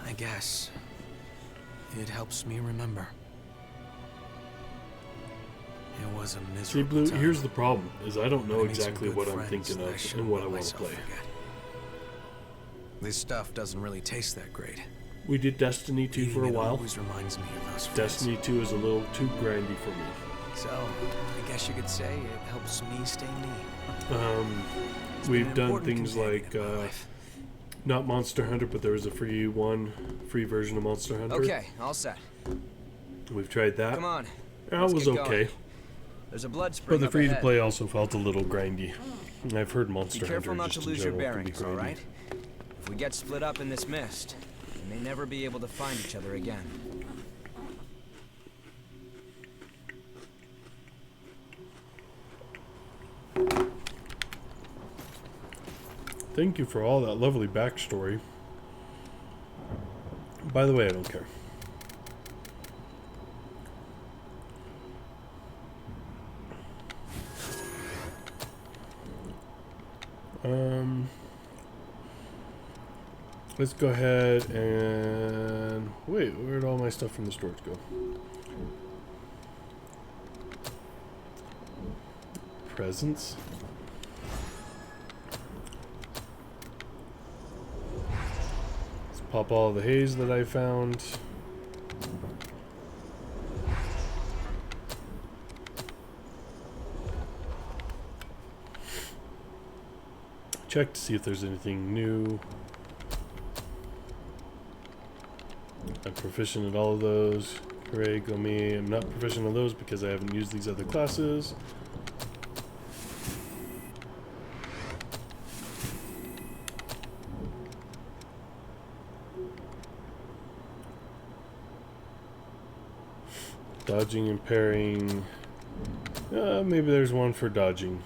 I guess it helps me remember. It was a miserable See, Blue, time. here's the problem, is I don't know I made some exactly good what I'm friends thinking that I of shouldn't and what I let want to myself play. forget. This stuff doesn't really taste that great. We did Destiny 2 for a Eating it while. always reminds me of those friends. Destiny 2 is a little too grindy for me. So, I guess you could say it helps me stay me. It's been We've an done important things companion like, in my life. not Monster Hunter, but there was a free version of Monster Hunter. Okay, all set. We've tried that. Come on. That let's was get okay. going. There's a blood spring But the up free to ahead. play also felt a little grindy. And I've heard Be Monster careful Hunter not to just in lose your general can be bearings, all grindy. right? If we get split up in this mist, we may never be able to find each other again. Thank you for all that lovely backstory. By the way, I don't care. Let's go ahead and... Wait, where'd all my stuff from the storage go? Presents? Let's pop all the haze that I found. Check to see if there's anything new. I'm proficient at all of those. Hooray, go me. I'm not proficient on those because I haven't used these other classes. Dodging and parrying. Maybe there's one for dodging.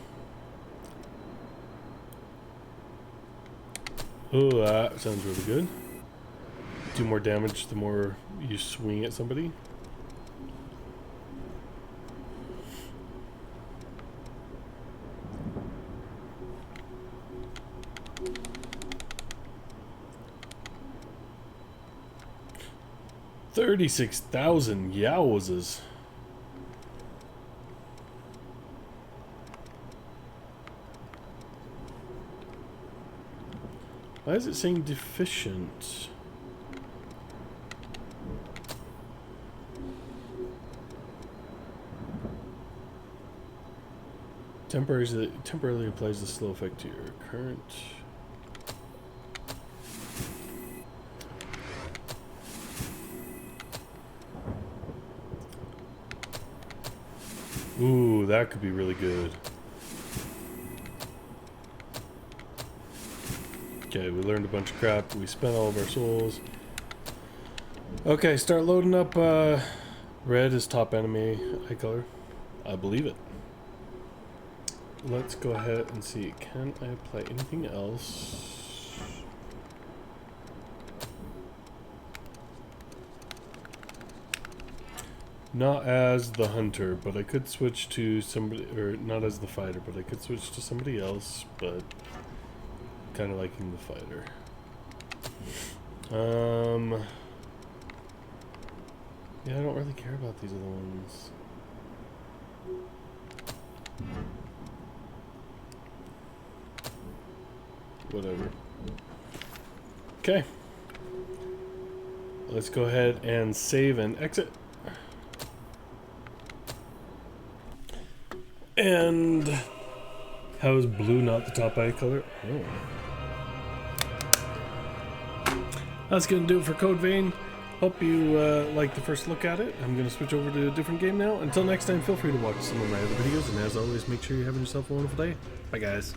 Oh, that sounds really good. Do more damage the more you swing at somebody. $36,000 yowzas. Why is it saying deficient? Temporarily applies the slow effect to your current. Ooh, that could be really good. Okay, we learned a bunch of crap. We spent all of our souls. Okay, start loading up. Red is top enemy eye color. I believe it. Let's go ahead and see. Can I apply anything else? Not as the hunter, but I could switch to somebody, or not as the fighter, but I could switch to somebody else, but kind of liking the fighter. Yeah, I don't really care about these other ones. Whatever. Okay. Let's go ahead and save and exit. And how is blue not the top eye color? Oh. That's going to do it for Code Vein. Hope you liked the first look at it. I'm going to switch over to a different game now. Until next time, feel free to watch some of my other videos. And as always, make sure you're having yourself a wonderful day. Bye, guys.